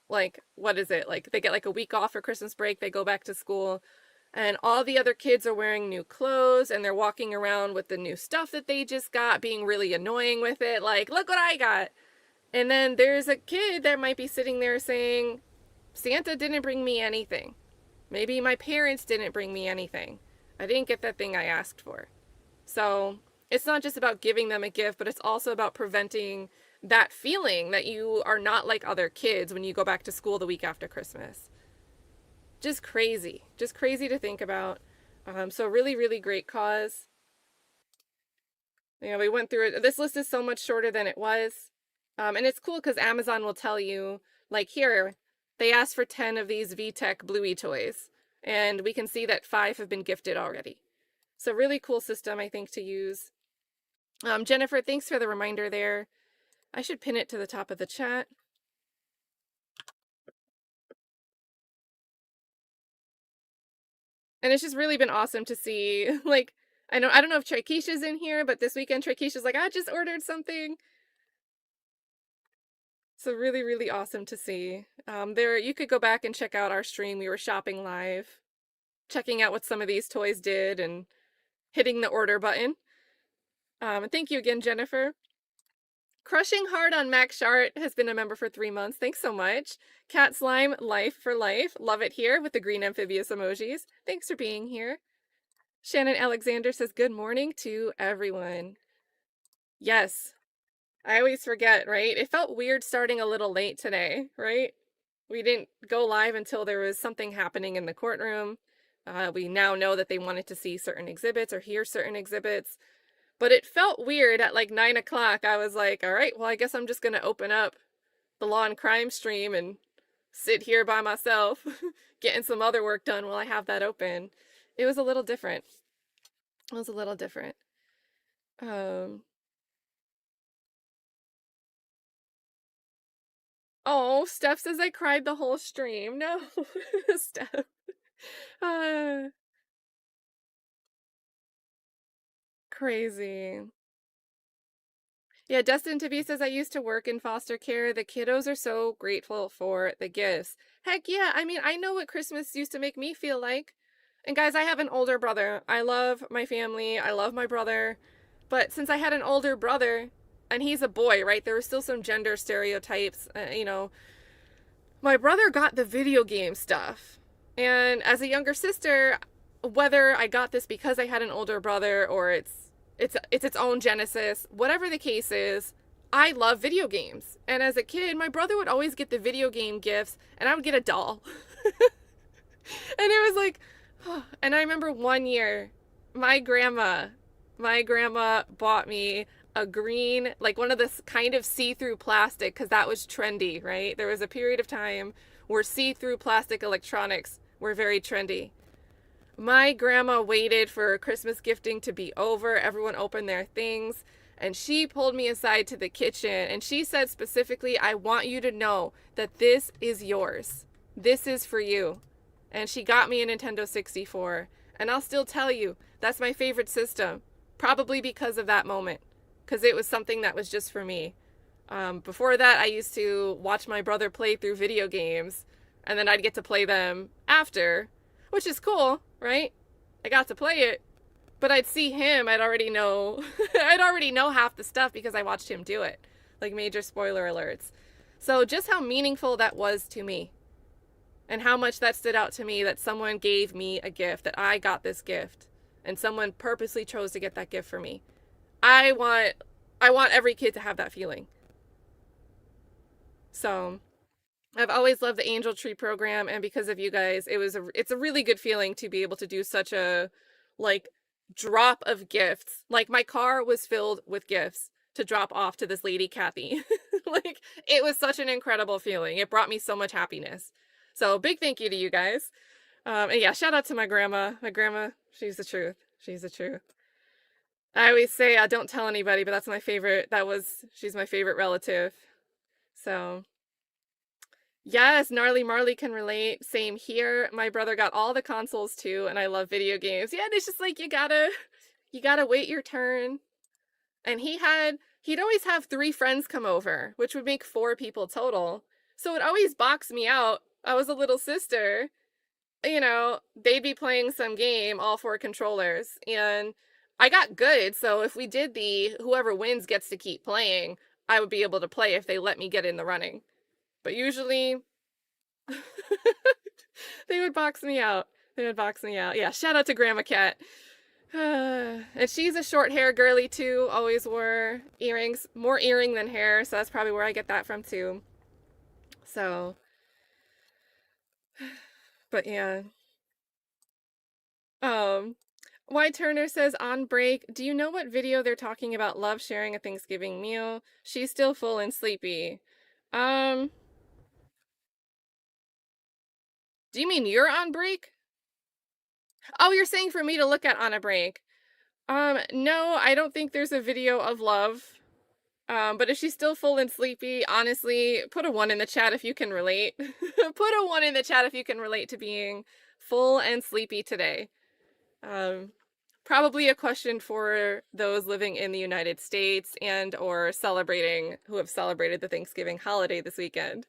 Like, what is it? Like, they get like a week off for Christmas break, they go back to school, and all the other kids are wearing new clothes, and they're walking around with the new stuff that they just got, being really annoying with it. Like, look what I got. And then there's a kid that might be sitting there saying, Santa didn't bring me anything. Maybe my parents didn't bring me anything. I didn't get that thing I asked for. So it's not just about giving them a gift, but it's also about preventing that feeling that you are not like other kids when you go back to school the week after Christmas. Just crazy to think about. So really, really great cause. You know, we went through it. This list is so much shorter than it was. And it's cool because Amazon will tell you, like here, they asked for 10 of these VTech Bluey toys, and we can see that 5 have been gifted already. So really cool system, I think, to use. Jennifer, thanks for the reminder there. I should pin it to the top of the chat. And it's just really been awesome to see, like, I don't know if Trikeisha's in here, but this weekend Trikeisha's like, I just ordered something. So really, really awesome to see. You could go back and check out our stream. We were shopping live, checking out what some of these toys did and hitting the order button. And thank you again, Jennifer. Crushing Hard on Max Shart has been a member for 3 months. Thanks so much. Cat Slime Life for Life. Love it here with the green amphibious emojis. Thanks for being here. Shannon Alexander says good morning to everyone. Yes. I always forget, right? It felt weird starting a little late today, right? We didn't go live until there was something happening in the courtroom. We now know that they wanted to see certain exhibits or hear certain exhibits. But it felt weird at like 9 o'clock. I was like, all right, well, I guess I'm just going to open up the Law and Crime stream and sit here by myself, getting some other work done while I have that open. It was a little different. It was a little different. Oh, Steph says I cried the whole stream. No, Steph. Crazy. Yeah, Destin Tabby says I used to work in foster care. The kiddos are so grateful for the gifts. Heck yeah, I mean, I know what Christmas used to make me feel like. And guys, I have an older brother. I love my family. I love my brother. But since I had an older brother, and he's a boy, right? There were still some gender stereotypes, you know. My brother got the video game stuff. And as a younger sister, whether I got this because I had an older brother or it's its own genesis, whatever the case is, I love video games. And as a kid, my brother would always get the video game gifts and I would get a doll. And it was like, oh. And I remember one year, my grandma bought me a green, like one of this kind of see-through plastic, because that was trendy, right? There was a period of time where see-through plastic electronics were very trendy. My grandma waited for Christmas gifting to be over. Everyone opened their things, and she pulled me aside to the kitchen, and she said specifically, I want you to know that this is yours. This is for you. And she got me a Nintendo 64. And I'll still tell you, that's my favorite system. Probably because of that moment. Because it was something that was just for me. Before that, I used to watch my brother play through video games. And then I'd get to play them after. Which is cool, right? I got to play it. But I'd see him, I'd already know half the stuff because I watched him do it. Like major spoiler alerts. So just how meaningful that was to me. And how much that stood out to me that someone gave me a gift, that I got this gift. And someone purposely chose to get that gift for me. I want every kid to have that feeling. So I've always loved the Angel Tree program, and because of you guys, it's a really good feeling to be able to do such a like drop of gifts. Like my car was filled with gifts to drop off to this lady Kathy. Like it was such an incredible feeling. It brought me so much happiness. So big thank you to you guys. And yeah, shout out to my grandma. My grandma, she's the truth. She's the truth. I always say, don't tell anybody, but that's my favorite. She's my favorite relative. So yes, Gnarly Marley can relate. Same here. My brother got all the consoles too, and I love video games. Yeah, and it's just like, you gotta wait your turn. And he'd always have 3 friends come over, which would make 4 people total. So it always boxed me out. I was a little sister. You know, they'd be playing some game, all 4 controllers, and I got good, so if we did whoever wins gets to keep playing, I would be able to play if they let me get in the running. But usually, they would box me out. Yeah, shout out to Grandma Cat. And she's a short hair girly too, always wore earrings. More earring than hair, so that's probably where I get that from too. So, but yeah. Y Turner says, on break, do you know what video they're talking about love sharing a Thanksgiving meal? She's still full and sleepy. Do you mean you're on break? Oh, you're saying for me to look at on a break. No, I don't think there's a video of love. But if she's still full and sleepy, honestly, put a 1 in the chat if you can relate. Put a 1 in the chat if you can relate to being full and sleepy today. Probably a question for those living in the United States and or who have celebrated the Thanksgiving holiday this weekend.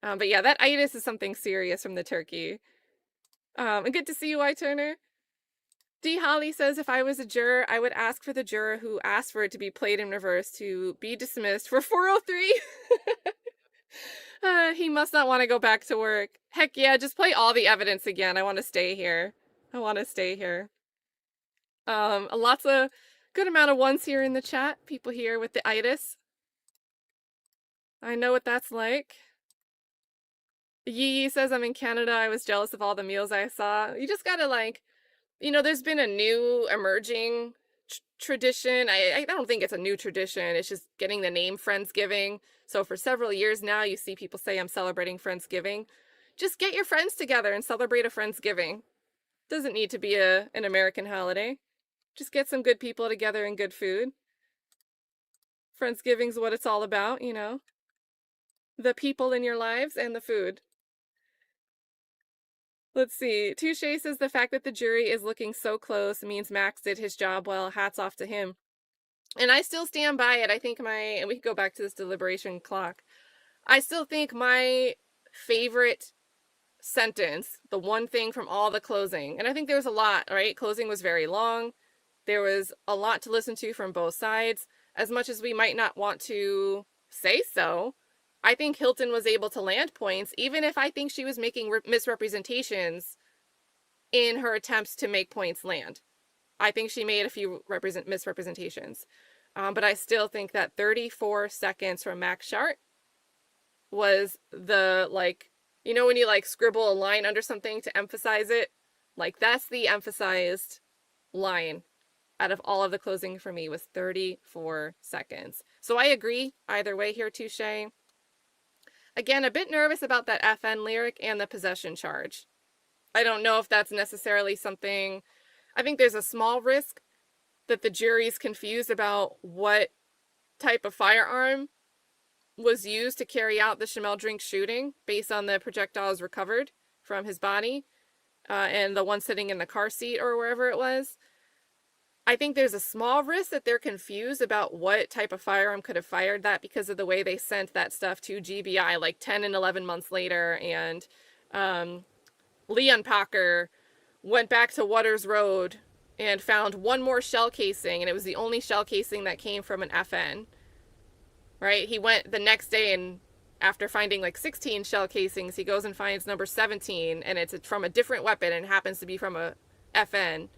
But yeah, that itis is something serious from the turkey. And good to see you, Y Turner. D. Holly says, if I was a juror, I would ask for the juror who asked for it to be played in reverse to be dismissed for 403. He must not want to go back to work. Heck yeah, just play all the evidence again. I want to stay here. I want to stay here. Lots of good amount of 1s here in the chat. People here with the itis. I know what that's like. Yee says, I'm in Canada. I was jealous of all the meals I saw. You just gotta there's been a new emerging tradition. I don't think it's a new tradition. It's just getting the name Friendsgiving. So for several years now, you see people say, I'm celebrating Friendsgiving. Just get your friends together and celebrate a Friendsgiving. Doesn't need to be an American holiday. Just get some good people together and good food. Friendsgiving's what it's all about, The people in your lives and the food. Let's see. Touche says the fact that the jury is looking so close means Max did his job well. Hats off to him. And I still stand by it. I think and we can go back to this deliberation clock. I still think my favorite sentence, the one thing from all the closing, and I think there was a lot, right? Closing was very long. There was a lot to listen to from both sides. As much as we might not want to say so, I think Hilton was able to land points, even if I think she was making misrepresentations in her attempts to make points land. I think she made a few misrepresentations. But I still think that 34 seconds from Max Shart was the, when you scribble a line under something to emphasize it, that's the emphasized line out of all of the closing for me was 34 seconds. So I agree either way here, Touche. Again, a bit nervous about that FN lyric and the possession charge. I don't know if that's necessarily something. I think there's a small risk that the jury's confused about what type of firearm was used to carry out the Schmeldrink shooting based on the projectiles recovered from his body and the one sitting in the car seat or wherever it was. I think there's a small risk that they're confused about what type of firearm could have fired that because of the way they sent that stuff to GBI 10 and 11 months later. And Leon Packer went back to Waters Road and found one more shell casing, and it was the only shell casing that came from an FN. Right? He went the next day, and after finding 16 shell casings, he goes and finds number 17, and it's from a different weapon and happens to be from a FN.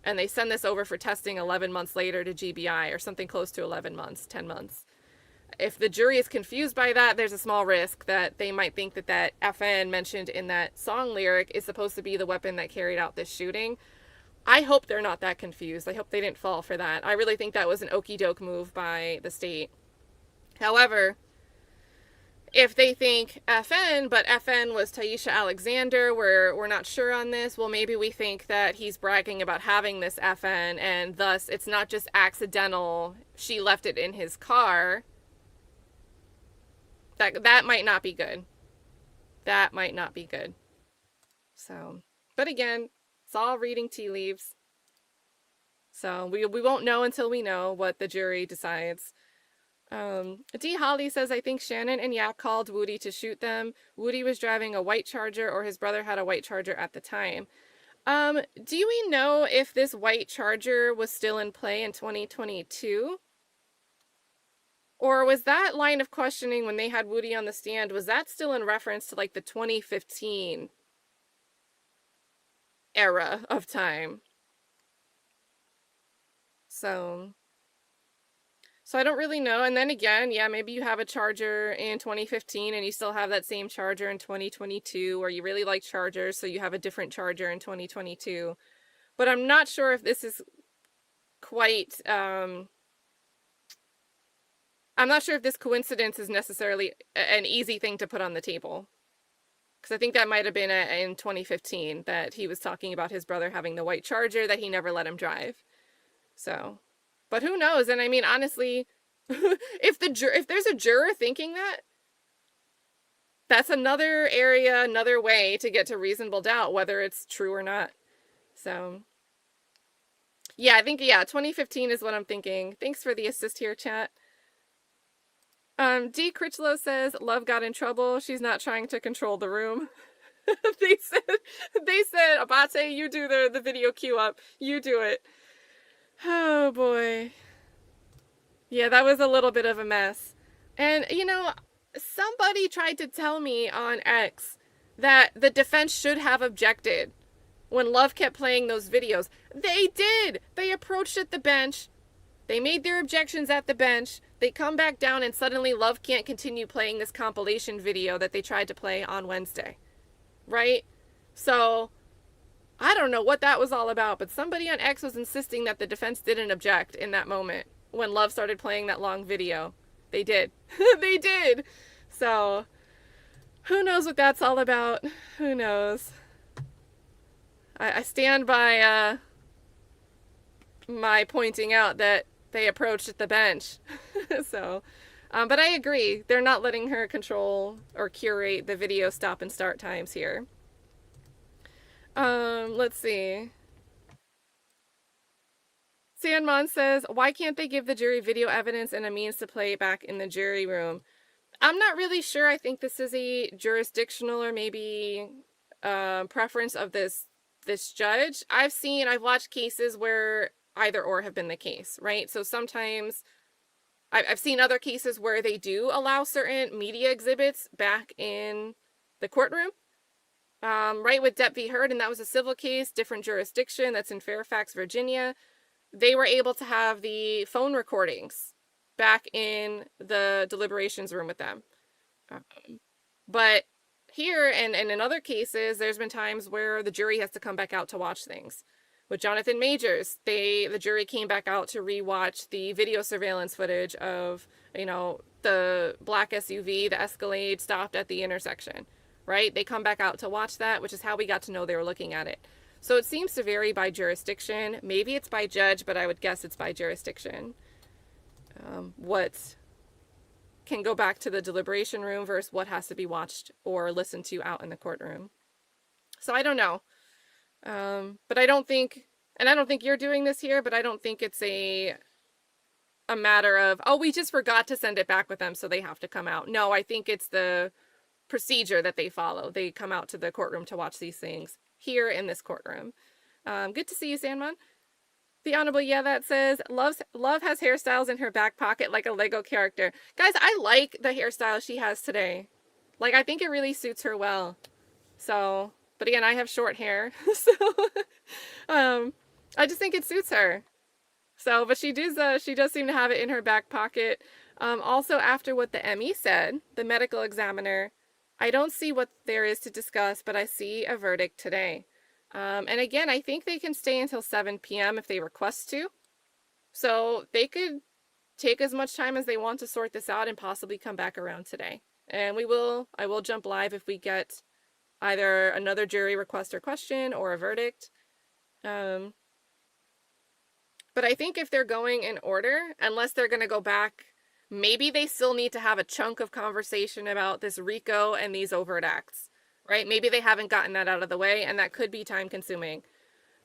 And they send this over for testing 11 months later to GBI, or something close to 11 months, 10 months. If the jury is confused by that, there's a small risk that they might think that that FN mentioned in that song lyric is supposed to be the weapon that carried out this shooting. I hope they're not that confused. I hope they didn't fall for that. I really think that was an okie doke move by the state. However, if they think FN, but FN was Taisha Alexander, we're not sure on this, well, maybe we think that he's bragging about having this FN, and thus it's not just accidental, she left it in his car. That might not be good. That might not be good. So, but again, it's all reading tea leaves. So we won't know until we know what the jury decides. D. Holly says, I think Shannon and Yak called Woody to shoot them. Woody was driving a white Charger, or his brother had a white Charger at the time. Do we know if this white Charger was still in play in 2022? Or was that line of questioning when they had Woody on the stand, was that still in reference to the 2015 era of time? So I don't really know. And then again, yeah, maybe you have a Charger in 2015 and you still have that same Charger in 2022, or you really like Chargers, so you have a different Charger in 2022. But I'm not sure if this is quite, I'm not sure if this coincidence is necessarily an easy thing to put on the table. Because I think that might have been in 2015 that he was talking about his brother having the white Charger that he never let him drive. So, but who knows? And I mean, honestly, if there's a juror thinking that, that's another area, another way to get to reasonable doubt, whether it's true or not. So, yeah, I think, 2015 is what I'm thinking. Thanks for the assist here, chat. D. Critchlow says, Love got in trouble. She's not trying to control the room. they said, Abate, you do the video queue up. You do it. Oh, boy. Yeah, that was a little bit of a mess. And, somebody tried to tell me on X that the defense should have objected when Love kept playing those videos. They did! They approached at the bench. They made their objections at the bench. They come back down and suddenly Love can't continue playing this compilation video that they tried to play on Wednesday. Right? So, I don't know what that was all about, but somebody on X was insisting that the defense didn't object in that moment when Love started playing that long video. They did. They did! So, who knows what that's all about? Who knows? I stand by my pointing out that they approached at the bench. So, but I agree. They're not letting her control or curate the video stop and start times here. Let's see. Sandmon says, why can't they give the jury video evidence and a means to play it back in the jury room? I'm not really sure. I think this is a jurisdictional or maybe preference of this judge. I've watched cases where either or have been the case, right? So sometimes I've seen other cases where they do allow certain media exhibits back in the courtroom, right, with Depp v. Heard, and that was a civil case, different jurisdiction, that's in Fairfax, Virginia. They were able to have the phone recordings back in the deliberations room with them. But here and in other cases, there's been times where the jury has to come back out to watch things. With Jonathan Majors, the jury came back out to rewatch the video surveillance footage of, the black SUV, the Escalade stopped at the intersection, right? They come back out to watch that, which is how we got to know they were looking at it. So it seems to vary by jurisdiction. Maybe it's by judge, but I would guess it's by jurisdiction. What can go back to the deliberation room versus what has to be watched or listened to out in the courtroom. So I don't know. But I don't think you're doing this here, but I don't think it's a matter of, oh, we just forgot to send it back with them, so they have to come out. No, I think it's the procedure that they follow. They come out to the courtroom to watch these things here in this courtroom. Good to see you, Sandman. The Honorable that says, Love has hairstyles in her back pocket like a Lego character. Guys, I like the hairstyle she has today. Like, I think it really suits her well. So, but again, I have short hair. So, I just think it suits her. So, but she does seem to have it in her back pocket. Also, after what the ME said, the medical examiner, I don't see what there is to discuss, but I see a verdict today. And again, I think they can stay until 7 p.m. if they request to. So they could take as much time as they want to sort this out and possibly come back around today. And I will jump live if we get either another jury request or question or a verdict. But I think if they're going in order, unless they're going to go back, maybe they still need to have a chunk of conversation about this RICO and these overt acts. Right? Maybe they haven't gotten that out of the way, and that could be time consuming.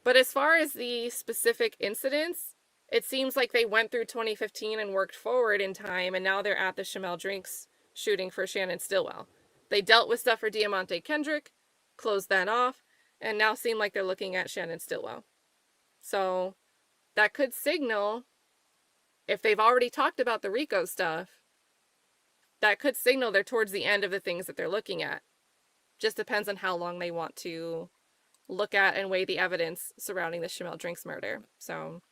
But as far as the specific incidents, it seems like they went through 2015 and worked forward in time, and now they're at the Shamel Drinks shooting for Shannon Stillwell. They dealt with stuff for Diamante Kendrick, closed that off, and now seem like they're looking at Shannon Stillwell. So that could signal, if they've already talked about the RICO stuff, that could signal they're towards the end of the things that they're looking at. Just depends on how long they want to look at and weigh the evidence surrounding the Shamel Drinks murder. So,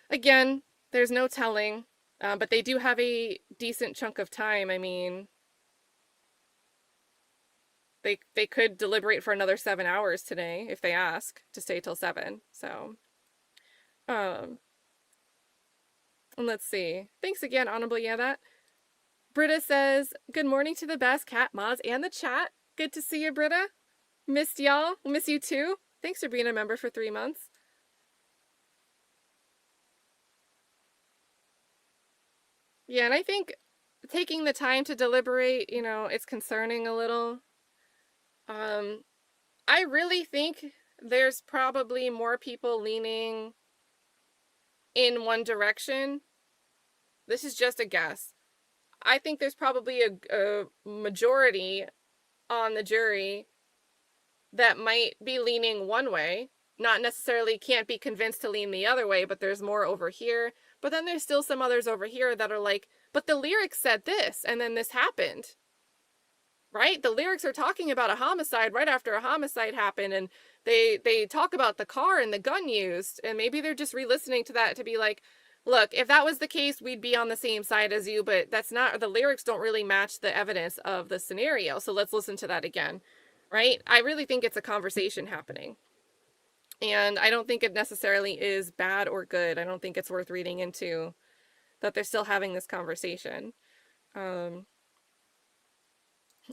again, there's no telling, but they do have a decent chunk of time. I mean, they could deliberate for another 7 hours today if they ask to stay till 7. So, and let's see. Thanks again, Honorable Yeah That. Britta says, good morning to the best cat mods and the chat. Good to see you, Britta. Missed y'all. Miss you too. Thanks for being a member for 3 months. Yeah, and I think taking the time to deliberate, you know, it's concerning a little. I really think there's probably more people leaning in one direction. This is just a guess. I think there's probably a majority on the jury that might be leaning one way. Not necessarily can't be convinced to lean the other way, but there's more over here. But then there's still some others over here that are like, but the lyrics said this, and then this happened. Right? The lyrics are talking about a homicide right after a homicide happened, and they talk about the car and the gun used, and maybe they're just re-listening to that to be like, look, if that was the case, we'd be on the same side as you, but that's not, the lyrics don't really match the evidence of the scenario, so let's listen to that again. Right? I really think it's a conversation happening. And I don't think it necessarily is bad or good. I don't think it's worth reading into that they're still having this conversation. And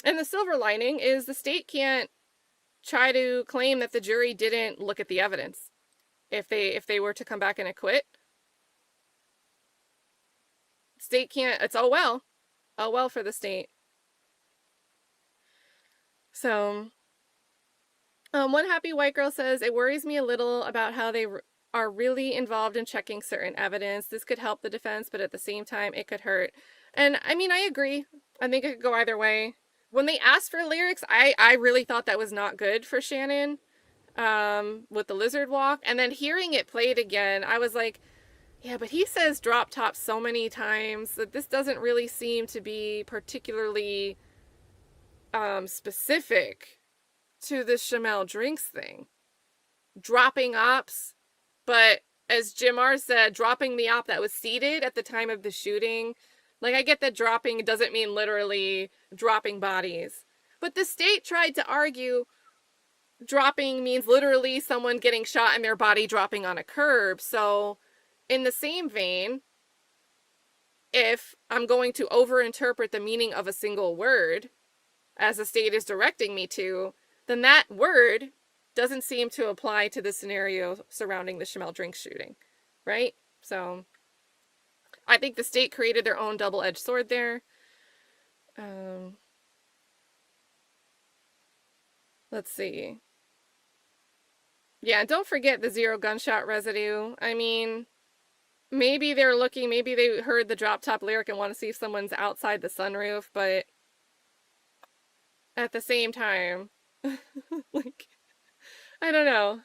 the silver lining is the state can't try to claim that the jury didn't look at the evidence. If they were to come back and acquit, state can't, it's oh well for the state. So, one happy white girl says, it worries me a little about how they are really involved in checking certain evidence. This could help the defense, but at the same time, it could hurt. And I mean, I agree. I think it could go either way. When they asked for lyrics, I really thought that was not good for Shannon with the lizard walk. And then hearing it played again, I was like, yeah, but he says drop top so many times that this doesn't really seem to be particularly specific to the Shamel Drinks thing. Dropping ops, but as Jim R said, dropping the op that was seated at the time of the shooting. Like, I get that dropping doesn't mean literally dropping bodies. But the state tried to argue dropping means literally someone getting shot and their body dropping on a curb. So, in the same vein, if I'm going to overinterpret the meaning of a single word, as the state is directing me to, then that word doesn't seem to apply to the scenario surrounding the Shamel Drinks shooting, right? So, I think the state created their own double-edged sword there. Let's see. Yeah, and don't forget the 0 gunshot residue. I mean, maybe they're looking, maybe they heard the drop top lyric and want to see if someone's outside the sunroof, but at the same time, like, I don't know.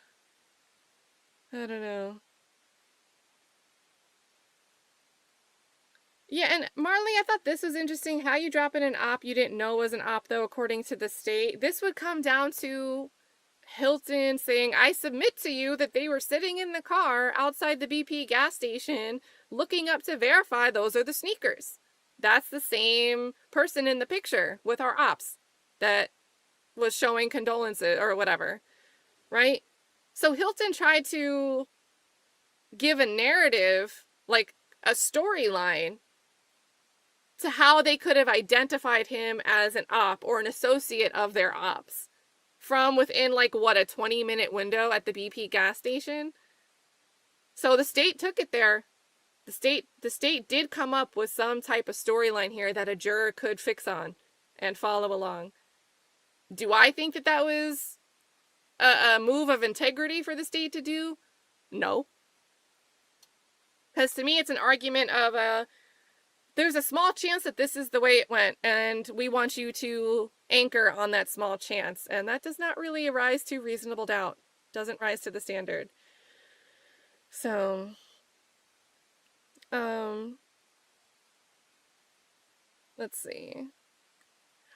Yeah, and Marley, I thought this was interesting. How you drop in an op you didn't know was an op, though, according to the state. This would come down to Hilton saying, I submit to you that they were sitting in the car outside the BP gas station looking up to verify those are the sneakers. That's the same person in the picture with our ops that was showing condolences or whatever, right? So Hilton tried to give a narrative, like a storyline, to how they could have identified him as an op or an associate of their ops from within, like, what, a 20-minute window at the BP gas station. So the state took it there. The state did come up with some type of storyline here that a juror could fix on and follow along. Do I think that that was a move of integrity for the state to do? No. Because to me, it's an argument of there's a small chance that this is the way it went, and we want you to anchor on that small chance. And that does not really arise to reasonable doubt. Doesn't rise to the standard. So, let's see.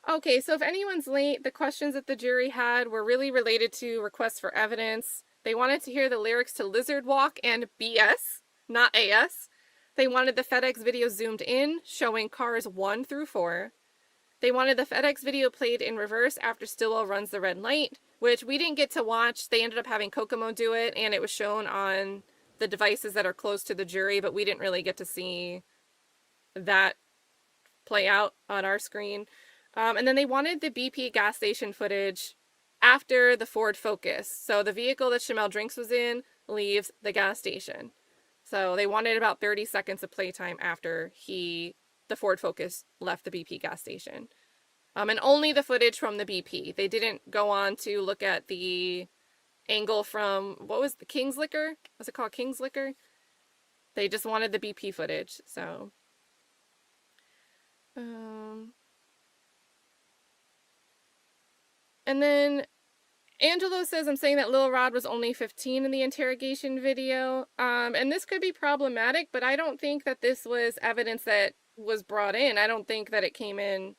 Okay, so if anyone's late, the questions that the jury had were really related to requests for evidence. They wanted to hear the lyrics to Lizard Walk and BS, not AS. They wanted the FedEx video zoomed in, showing cars 1 through 4. They wanted the FedEx video played in reverse after Stillwell runs the red light, which we didn't get to watch. They ended up having Kokomo do it, and it was shown on the devices that are close to the jury, but we didn't really get to see that play out on our screen. And then they wanted the BP gas station footage after the Ford Focus. So the vehicle that Shamel Drinks was in leaves the gas station. So they wanted about 30 seconds of playtime after the Ford Focus left the BP gas station. And only the footage from the BP. They didn't go on to look at the angle from, what was the King's Liquor? Was it called King's Liquor? They just wanted the BP footage, so. And then Angelo says, I'm saying that Lil Rod was only 15 in the interrogation video. And this could be problematic, but I don't think that this was evidence that was brought in. I don't think that it came in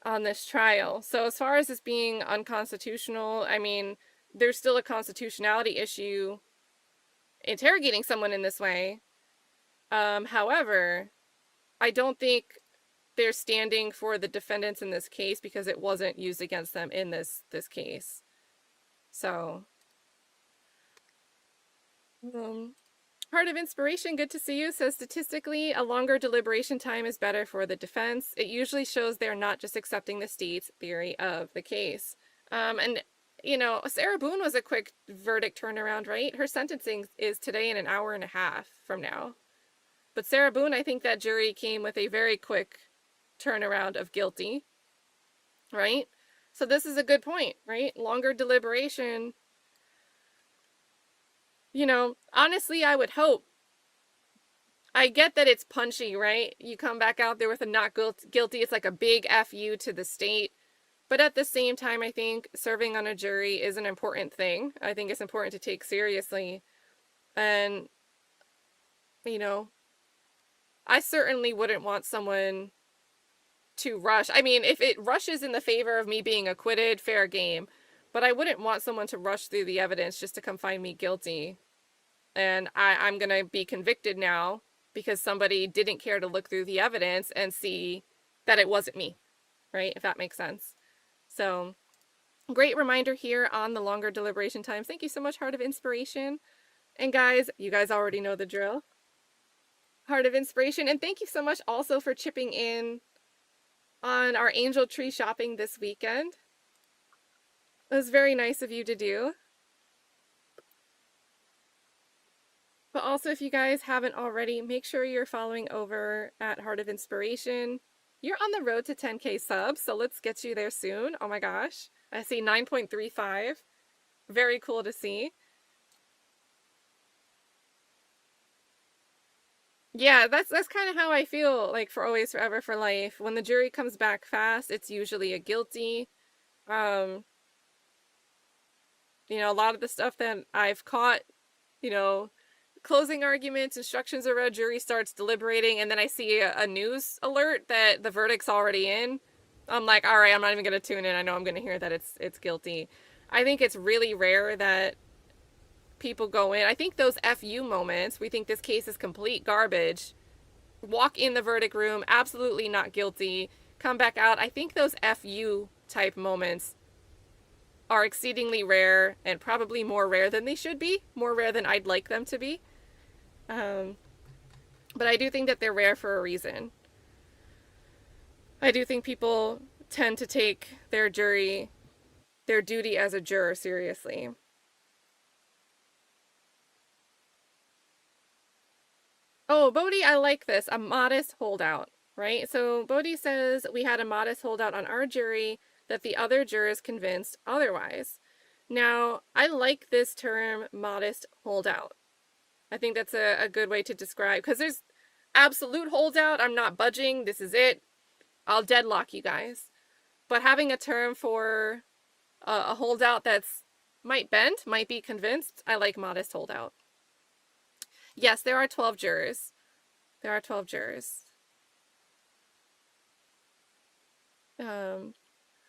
on this trial. So as far as this being unconstitutional, I mean, there's still a constitutionality issue interrogating someone in this way. However, I don't think they're standing for the defendants in this case because it wasn't used against them in this case. So, Heart of Inspiration, good to see you, says statistically a longer deliberation time is better for the defense. It usually shows they're not just accepting the state's theory of the case. And you know, Sarah Boone was a quick verdict turnaround, right? Her sentencing is today in an hour and a half from now. But Sarah Boone, I think that jury came with a very quick turnaround of guilty, right? So this is a good point, right? Longer deliberation. You know, honestly, I would hope. I get that it's punchy, right? You come back out there with a not guilty. It's like a big FU to the state. But at the same time, I think serving on a jury is an important thing. I think it's important to take seriously. And, you know, I certainly wouldn't want someone to rush. I mean, if it rushes in the favor of me being acquitted, fair game. But I wouldn't want someone to rush through the evidence just to come find me guilty. And I'm going to be convicted now because somebody didn't care to look through the evidence and see that it wasn't me, right? If that makes sense. So, great reminder here on the longer deliberation times. Thank you so much, Heart of Inspiration. And guys, you guys already know the drill. Heart of Inspiration. And thank you so much also for chipping in on our angel tree shopping this weekend. It was very nice of you to do. But also, if you guys haven't already, make sure you're following over at Heart of Inspiration. You're on the road to 10K subs, so let's get you there soon. Oh my gosh. I see 9.35. Very cool to see. Yeah, that's kind of how I feel like for Always Forever for Life. When the jury comes back fast, it's usually a guilty. You know, a lot of the stuff that I've caught, you know, closing arguments, instructions are read, jury starts deliberating, and then I see a news alert that the verdict's already in. I'm like, all right, I'm not even going to tune in. I know I'm going to hear that it's guilty. I think it's really rare that people go in. I think those FU moments, we think this case is complete garbage, walk in the verdict room, absolutely not guilty, come back out. I think those FU type moments are exceedingly rare and probably more rare than they should be, more rare than I'd like them to be. But I do think that they're rare for a reason. I do think people tend to take their duty as a juror seriously. Oh, Bodhi, I like this. A modest holdout, right? So Bodhi says we had a modest holdout on our jury that the other jurors convinced otherwise. Now, I like this term, modest holdout. I think that's a good way to describe, because there's absolute holdout. I'm not budging. This is it. I'll deadlock you guys. But having a term for a holdout that's might bend, might be convinced, I like modest holdout. Yes, there are 12 jurors. There are 12 jurors.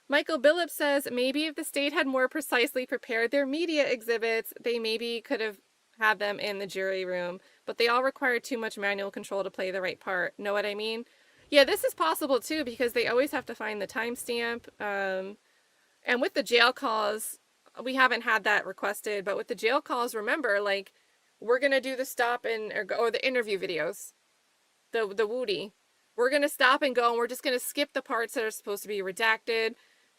Michael Billups says, maybe if the state had more precisely prepared their media exhibits, they maybe could have had them in the jury room, but they all require too much manual control to play the right part. Know what I mean? Yeah, this is possible too because they always have to find the timestamp. And with the jail calls, we haven't had that requested, but with the jail calls, remember, like, we're gonna do the stop and or the interview videos, the Woody. We're gonna stop and go, and we're just gonna skip the parts that are supposed to be redacted.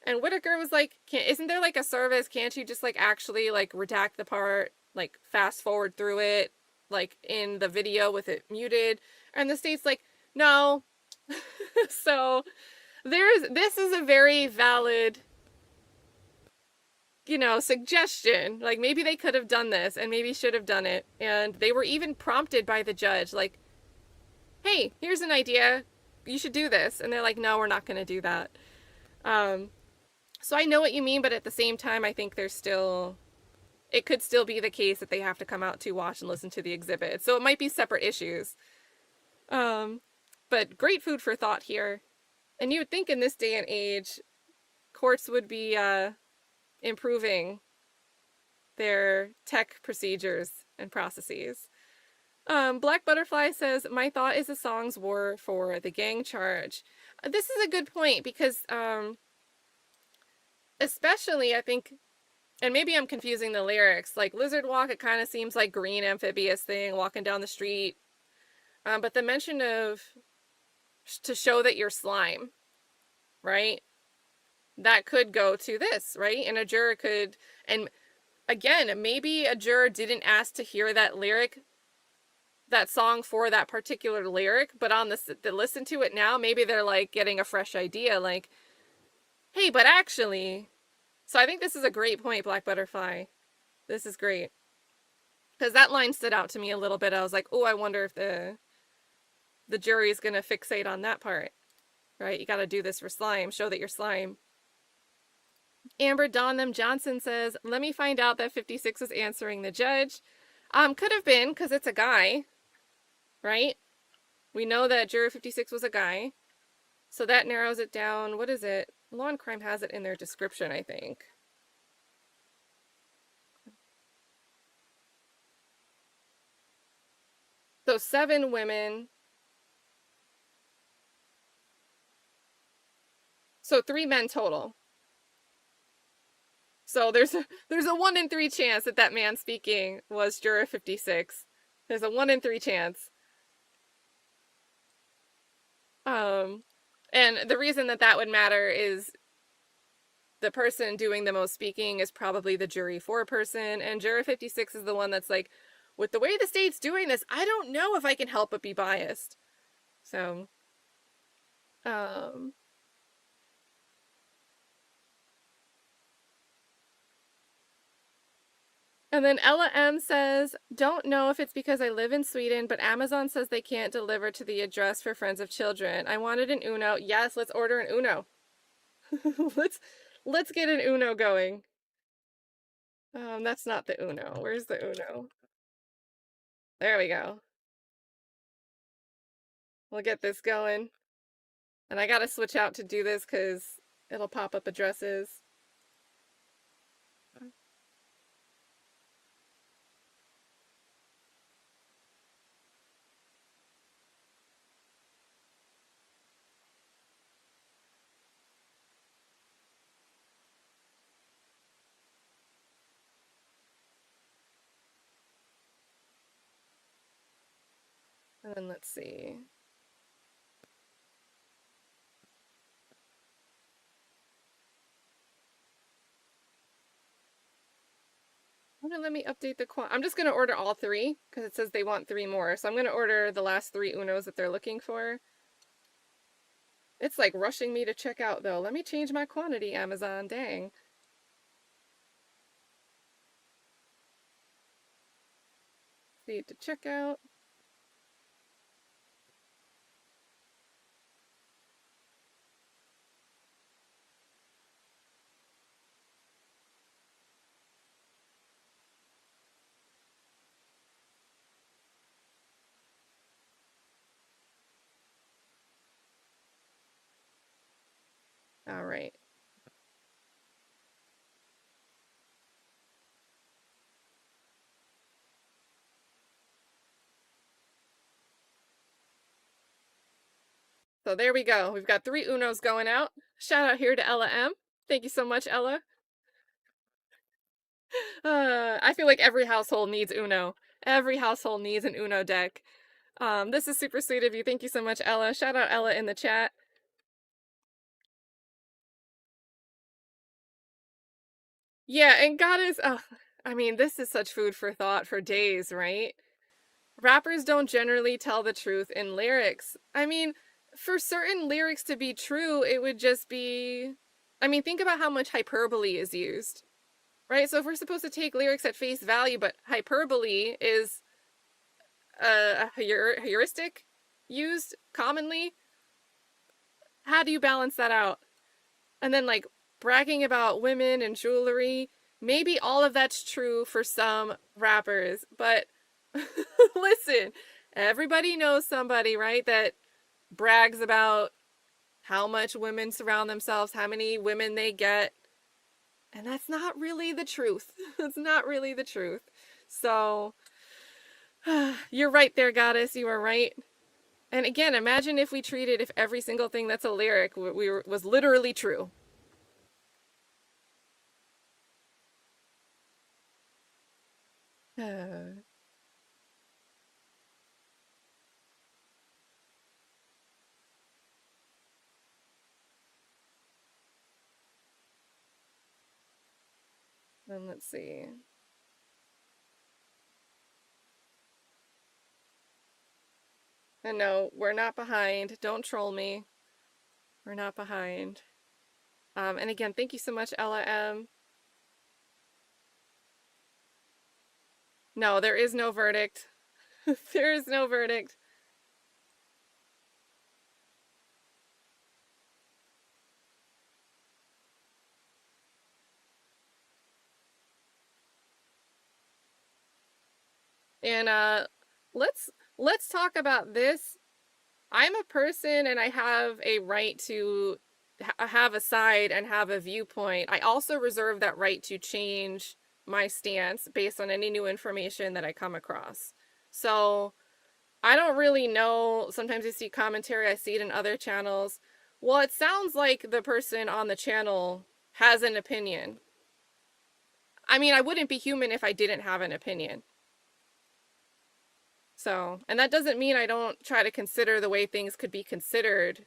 And Whitaker was like, isn't there like a service? Can't you just like actually like redact the part, like fast forward through it, like in the video with it muted? And the state's like, no. So this is a very valid, you know, suggestion. Like maybe they could have done this and maybe should have done it. And they were even prompted by the judge, like, hey, here's an idea. You should do this. And they're like, no, we're not going to do that. So I know what you mean, but at the same time, I think there's still, it could still be the case that they have to come out to watch and listen to the exhibit. So it might be separate issues. But great food for thought here. And you would think in this day and age, courts would be improving their tech procedures and processes. Black Butterfly says, my thought is the songs were for the gang charge. This is a good point because especially, I think, and maybe I'm confusing the lyrics, like Lizard Walk, it kind of seems like green amphibious thing, walking down the street. But the mention of to show that you're slime, right? That could go to this, right? And a juror could, and again, maybe a juror didn't ask to hear that lyric, that song for that particular lyric, but on the listen to it now, maybe they're like getting a fresh idea, like, hey, but actually, so I think this is a great point, Black Butterfly. This is great. Because that line stood out to me a little bit. I was like, oh, I wonder if the jury's going to fixate on that part, right? You got to do this for slime. Show that you're slime. Amber Dawn Them Johnson says, let me find out that 56 is answering the judge. Could have been, because it's a guy, right? We know that juror 56 was a guy. So that narrows it down. What is it? Law and Crime has it in their description, I think. So 7 women. So 3 men total. So there's a 1 in 3 chance that that man speaking was juror 56. There's a 1 in 3 chance. And the reason that that would matter is the person doing the most speaking is probably the jury 4 person, and juror 56 is the one that's like, with the way the state's doing this, I don't know if I can help but be biased. So, and then Ella M says, don't know if it's because I live in Sweden, but Amazon says they can't deliver to the address for Friends of Children. I wanted an Uno. Yes, let's order an Uno. let's get an Uno going. That's not the Uno. Where's the Uno? There we go. We'll get this going. And I gotta switch out to do this because it'll pop up addresses. And then let's see. Let me update the I'm just going to order all 3 because it says they want 3 more. So I'm going to order the last 3 Unos that they're looking for. It's like rushing me to check out though. Let me change my quantity, Amazon. Dang. Need to check out. All right. So there we go. We've got 3 Unos going out. Shout out here to Ella M. Thank you so much, Ella. I feel like every household needs Uno. Every household needs an Uno deck. This is super sweet of you. Thank you so much, Ella. Shout out Ella in the chat. Yeah, and Goddess, I mean, this is such food for thought for days, right? Rappers don't generally tell the truth in lyrics. I mean, for certain lyrics to be true, it would just be... I mean, think about how much hyperbole is used, right? So if we're supposed to take lyrics at face value, but hyperbole is a heuristic used commonly, how do you balance that out? And then, like, bragging about women and jewelry, maybe all of that's true for some rappers, but listen, everybody knows somebody, right, that brags about how much women surround themselves, how many women they get, and that's not really the truth. It's not really the truth. So, you're right there, Goddess, you are right. And again, imagine if we treated if every single thing that's a lyric was literally true. And let's see. And no, we're not behind. Don't troll me. We're not behind. And again, thank you so much, Ella M. No, there is no verdict. There is no verdict. And let's talk about this. I'm a person and I have a right to have a side and have a viewpoint. I also reserve that right to change my stance based on any new information that I come across. So I don't really know. Sometimes I see commentary, I see it in other channels. Well, it sounds like the person on the channel has an opinion. I mean, I wouldn't be human if I didn't have an opinion. So, and that doesn't mean I don't try to consider the way things could be considered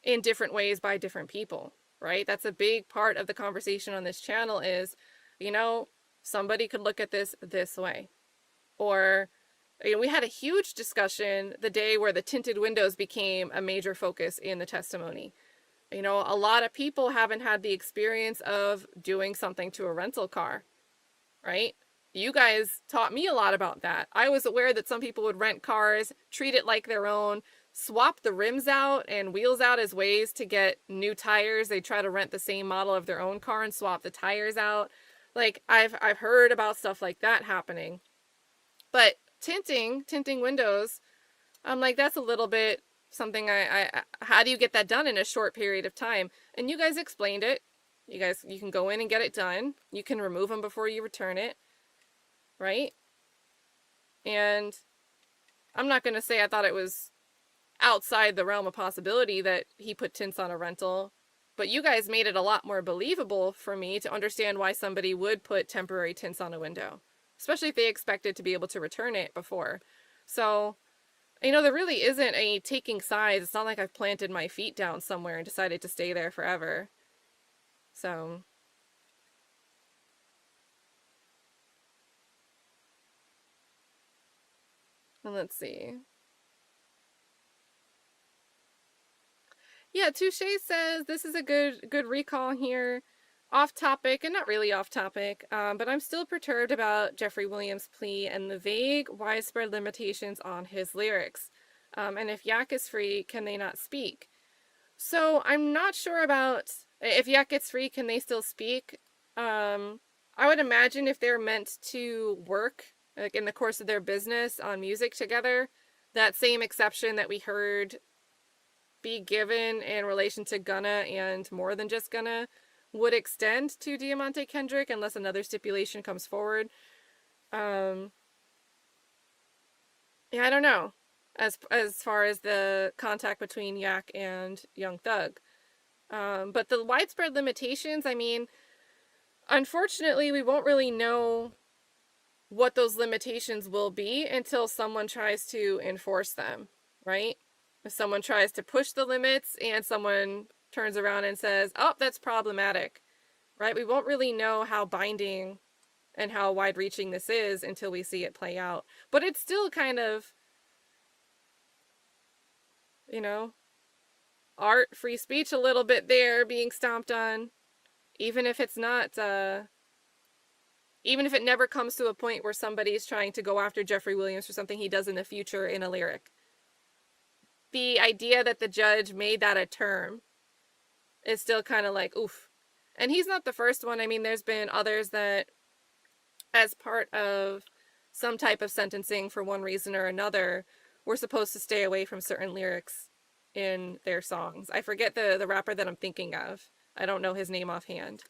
in different ways by different people, right? That's a big part of the conversation on this channel is, you know, somebody could look at this way. Or, you know, we had a huge discussion the day where the tinted windows became a major focus in the testimony. You know, a lot of people haven't had the experience of doing something to a rental car, right? You guys taught me a lot about that. I was aware that some people would rent cars, treat it like their own, swap the rims out and wheels out as ways to get new tires. They try to rent the same model of their own car and swap the tires out. Like, I've heard about stuff like that happening. But tinting windows, I'm like, that's a little bit something how do you get that done in a short period of time? And you guys explained it. You can go in and get it done. You can remove them before you return it. Right? And I'm not going to say I thought it was outside the realm of possibility that he put tints on a rental, but you guys made it a lot more believable for me to understand why somebody would put temporary tints on a window, especially if they expected to be able to return it before. So, you know, there really isn't a taking sides. It's not like I've planted my feet down somewhere and decided to stay there forever. So... let's see. Yeah, Touche says this is a good recall here. Off topic, and not really off topic, but I'm still perturbed about Jeffrey Williams' plea and the vague, widespread limitations on his lyrics. And if Yak is free, can they not speak? So I'm not sure about if Yak gets free, can they still speak? I would imagine if they're meant to work like in the course of their business on music together, that same exception that we heard be given in relation to Gunna and more than just Gunna would extend to Diamante Kendrick unless another stipulation comes forward. Yeah, I don't know. as far as the contact between Yak and Young Thug. But the widespread limitations, I mean, unfortunately, we won't really know what those limitations will be until someone tries to enforce them, right? If someone tries to push the limits and someone turns around and says, oh, that's problematic, right? We won't really know how binding and how wide-reaching this is until we see it play out. But it's still kind of, you know, art, free speech a little bit there being stomped on, even if it's not, even if it never comes to a point where somebody's trying to go after Jeffrey Williams for something he does in the future in a lyric. The idea that the judge made that a term is still kind of like, oof. And he's not the first one. I mean, there's been others that, as part of some type of sentencing for one reason or another, were supposed to stay away from certain lyrics in their songs. I forget the rapper that I'm thinking of. I don't know his name offhand.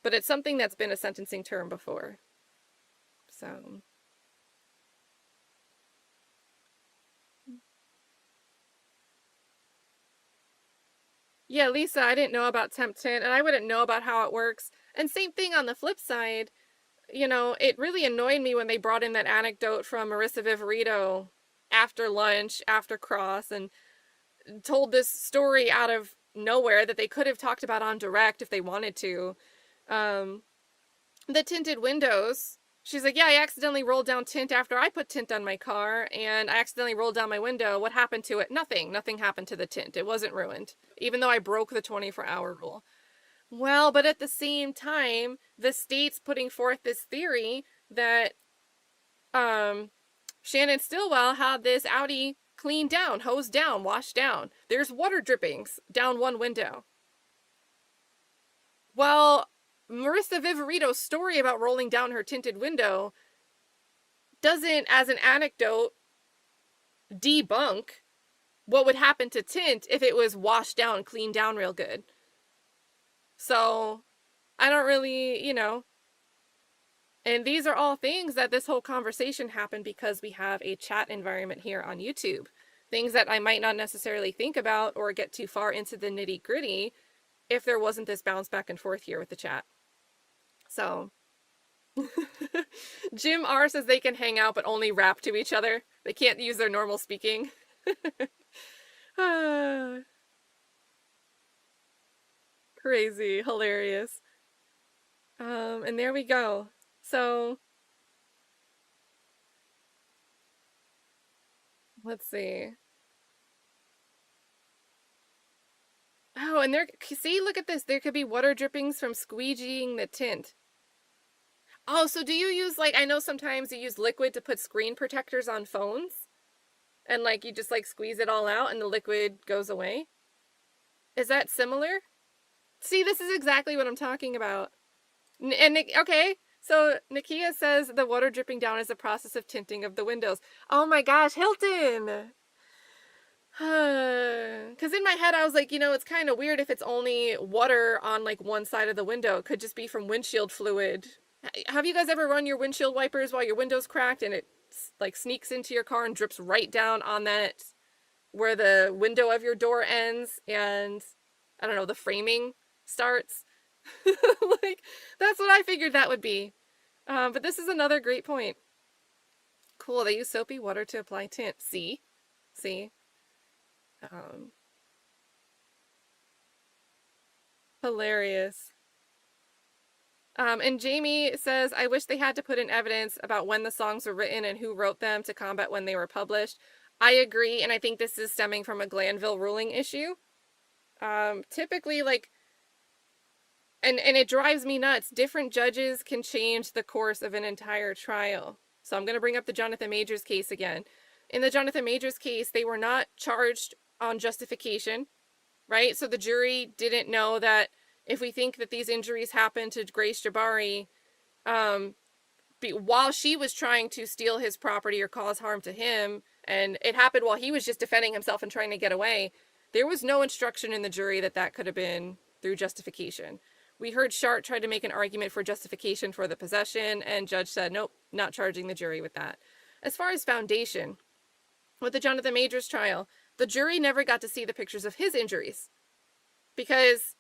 But it's something that's been a sentencing term before. So. Yeah, Lisa, I didn't know about Temp Tint, and I wouldn't know about how it works. And same thing on the flip side, you know, it really annoyed me when they brought in that anecdote from Marissa Viverito after lunch, after Cross, and told this story out of nowhere that they could have talked about on direct if they wanted to. The tinted windows. She's like, yeah, I accidentally rolled down tint after I put tint on my car, and I accidentally rolled down my window. What happened to it? Nothing. Nothing happened to the tint. It wasn't ruined, even though I broke the 24-hour rule. Well, but at the same time, the state's putting forth this theory that Shannon Stillwell had this Audi cleaned down, hosed down, washed down. There's water drippings down one window. Well, Marissa Viverito's story about rolling down her tinted window doesn't, as an anecdote, debunk what would happen to tint if it was washed down, cleaned down real good. So, I don't really, you know. And these are all things that this whole conversation happened because we have a chat environment here on YouTube. Things that I might not necessarily think about or get too far into the nitty-gritty if there wasn't this bounce back and forth here with the chat. So, Jim R says they can hang out but only rap to each other. They can't use their normal speaking. Crazy, hilarious. And there we go. So, let's see. Oh, and there, see, look at this. There could be water drippings from squeegeeing the tint. Oh, so do you use, like, I know sometimes you use liquid to put screen protectors on phones? And, like, you just, like, squeeze it all out and the liquid goes away? Is that similar? See, this is exactly what I'm talking about. And, okay, so Nakia says the water dripping down is a process of tinting of the windows. Oh my gosh, Hilton! Because in my head I was like, you know, it's kind of weird if it's only water on, like, one side of the window. It could just be from windshield fluid. Have you guys ever run your windshield wipers while your window's cracked and it, like, sneaks into your car and drips right down on that, where the window of your door ends and, I don't know, the framing starts? Like, that's what I figured that would be. But this is another great point. Cool, they use soapy water to apply tint. See? Hilarious. And Jamie says, I wish they had to put in evidence about when the songs were written and who wrote them to combat when they were published. I agree, and I think this is stemming from a Glanville ruling issue. Typically, like, and it drives me nuts, different judges can change the course of an entire trial. So I'm going to bring up the Jonathan Majors case again. In the Jonathan Majors case, they were not charged on justification, right? So the jury didn't know that if we think that these injuries happened to Grace Jabari while she was trying to steal his property or cause harm to him, and it happened while he was just defending himself and trying to get away, there was no instruction in the jury that that could have been through justification. We heard Shart try to make an argument for justification for the possession, and judge said, nope, not charging the jury with that. As far as foundation, with the Jonathan Majors trial, the jury never got to see the pictures of his injuries because,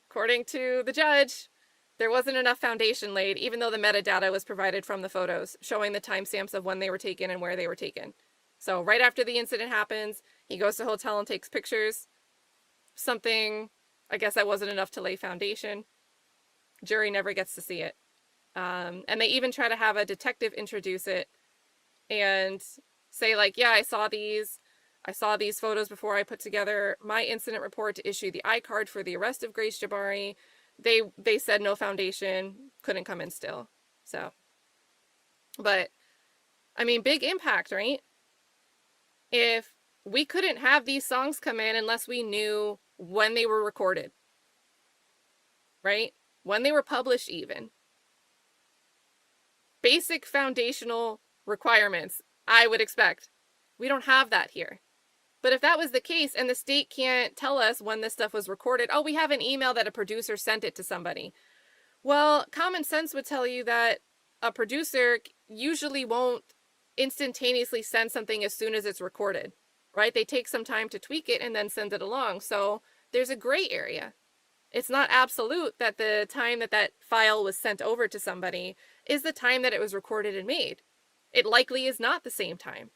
according to the judge, there wasn't enough foundation laid, even though the metadata was provided from the photos showing the timestamps of when they were taken and where they were taken. So right after the incident happens, he goes to the hotel and takes pictures. Something, I guess that wasn't enough to lay foundation. Jury never gets to see it. And they even try to have a detective introduce it and say like, yeah, I saw these photos before I put together my incident report to issue the I-card for the arrest of Grace Jabari. They said no foundation, couldn't come in still. So, but I mean, big impact, right? If we couldn't have these songs come in unless we knew when they were recorded, right? When they were published even. Basic foundational requirements, I would expect. We don't have that here. But if that was the case and the state can't tell us when this stuff was recorded, oh, we have an email that a producer sent it to somebody. Well, common sense would tell you that a producer usually won't instantaneously send something as soon as it's recorded, right? They take some time to tweak it and then send it along. So there's a gray area. It's not absolute that the time that that file was sent over to somebody is the time that it was recorded and made. It likely is not the same time.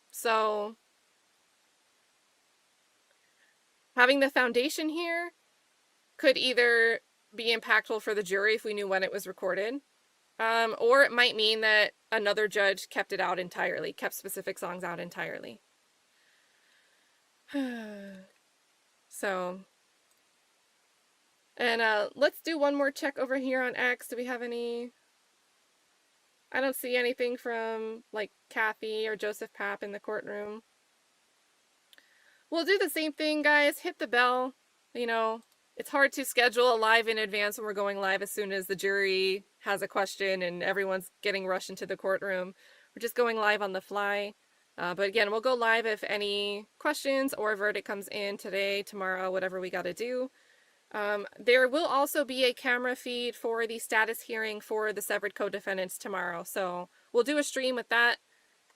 So having the foundation here could either be impactful for the jury if we knew when it was recorded, or it might mean that another judge kept it out entirely, kept specific songs out entirely. So, and let's do one more check over here on X. Do we have any? I don't see anything from like Kathy or Joseph Papp in the courtroom. We'll do the same thing, guys. Hit the bell. You know, it's hard to schedule a live in advance when we're going live as soon as the jury has a question and everyone's getting rushed into the courtroom. We're just going live on the fly. But again, we'll go live if any questions or verdict comes in today, tomorrow, whatever we got to do. There will also be a camera feed for the status hearing for the severed co-defendants tomorrow. So we'll do a stream with that.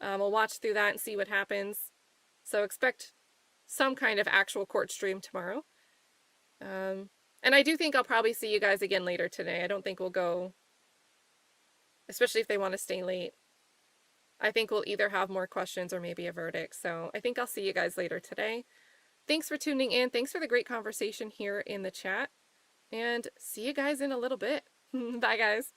We'll watch through that and see what happens. So expect some kind of actual court stream tomorrow. And I do think I'll probably see you guys again later today. I don't think we'll go, especially if they want to stay late. I think we'll either have more questions or maybe a verdict. So I think I'll see you guys later today. Thanks for tuning in. Thanks for the great conversation here in the chat. And see you guys in a little bit. Bye, guys.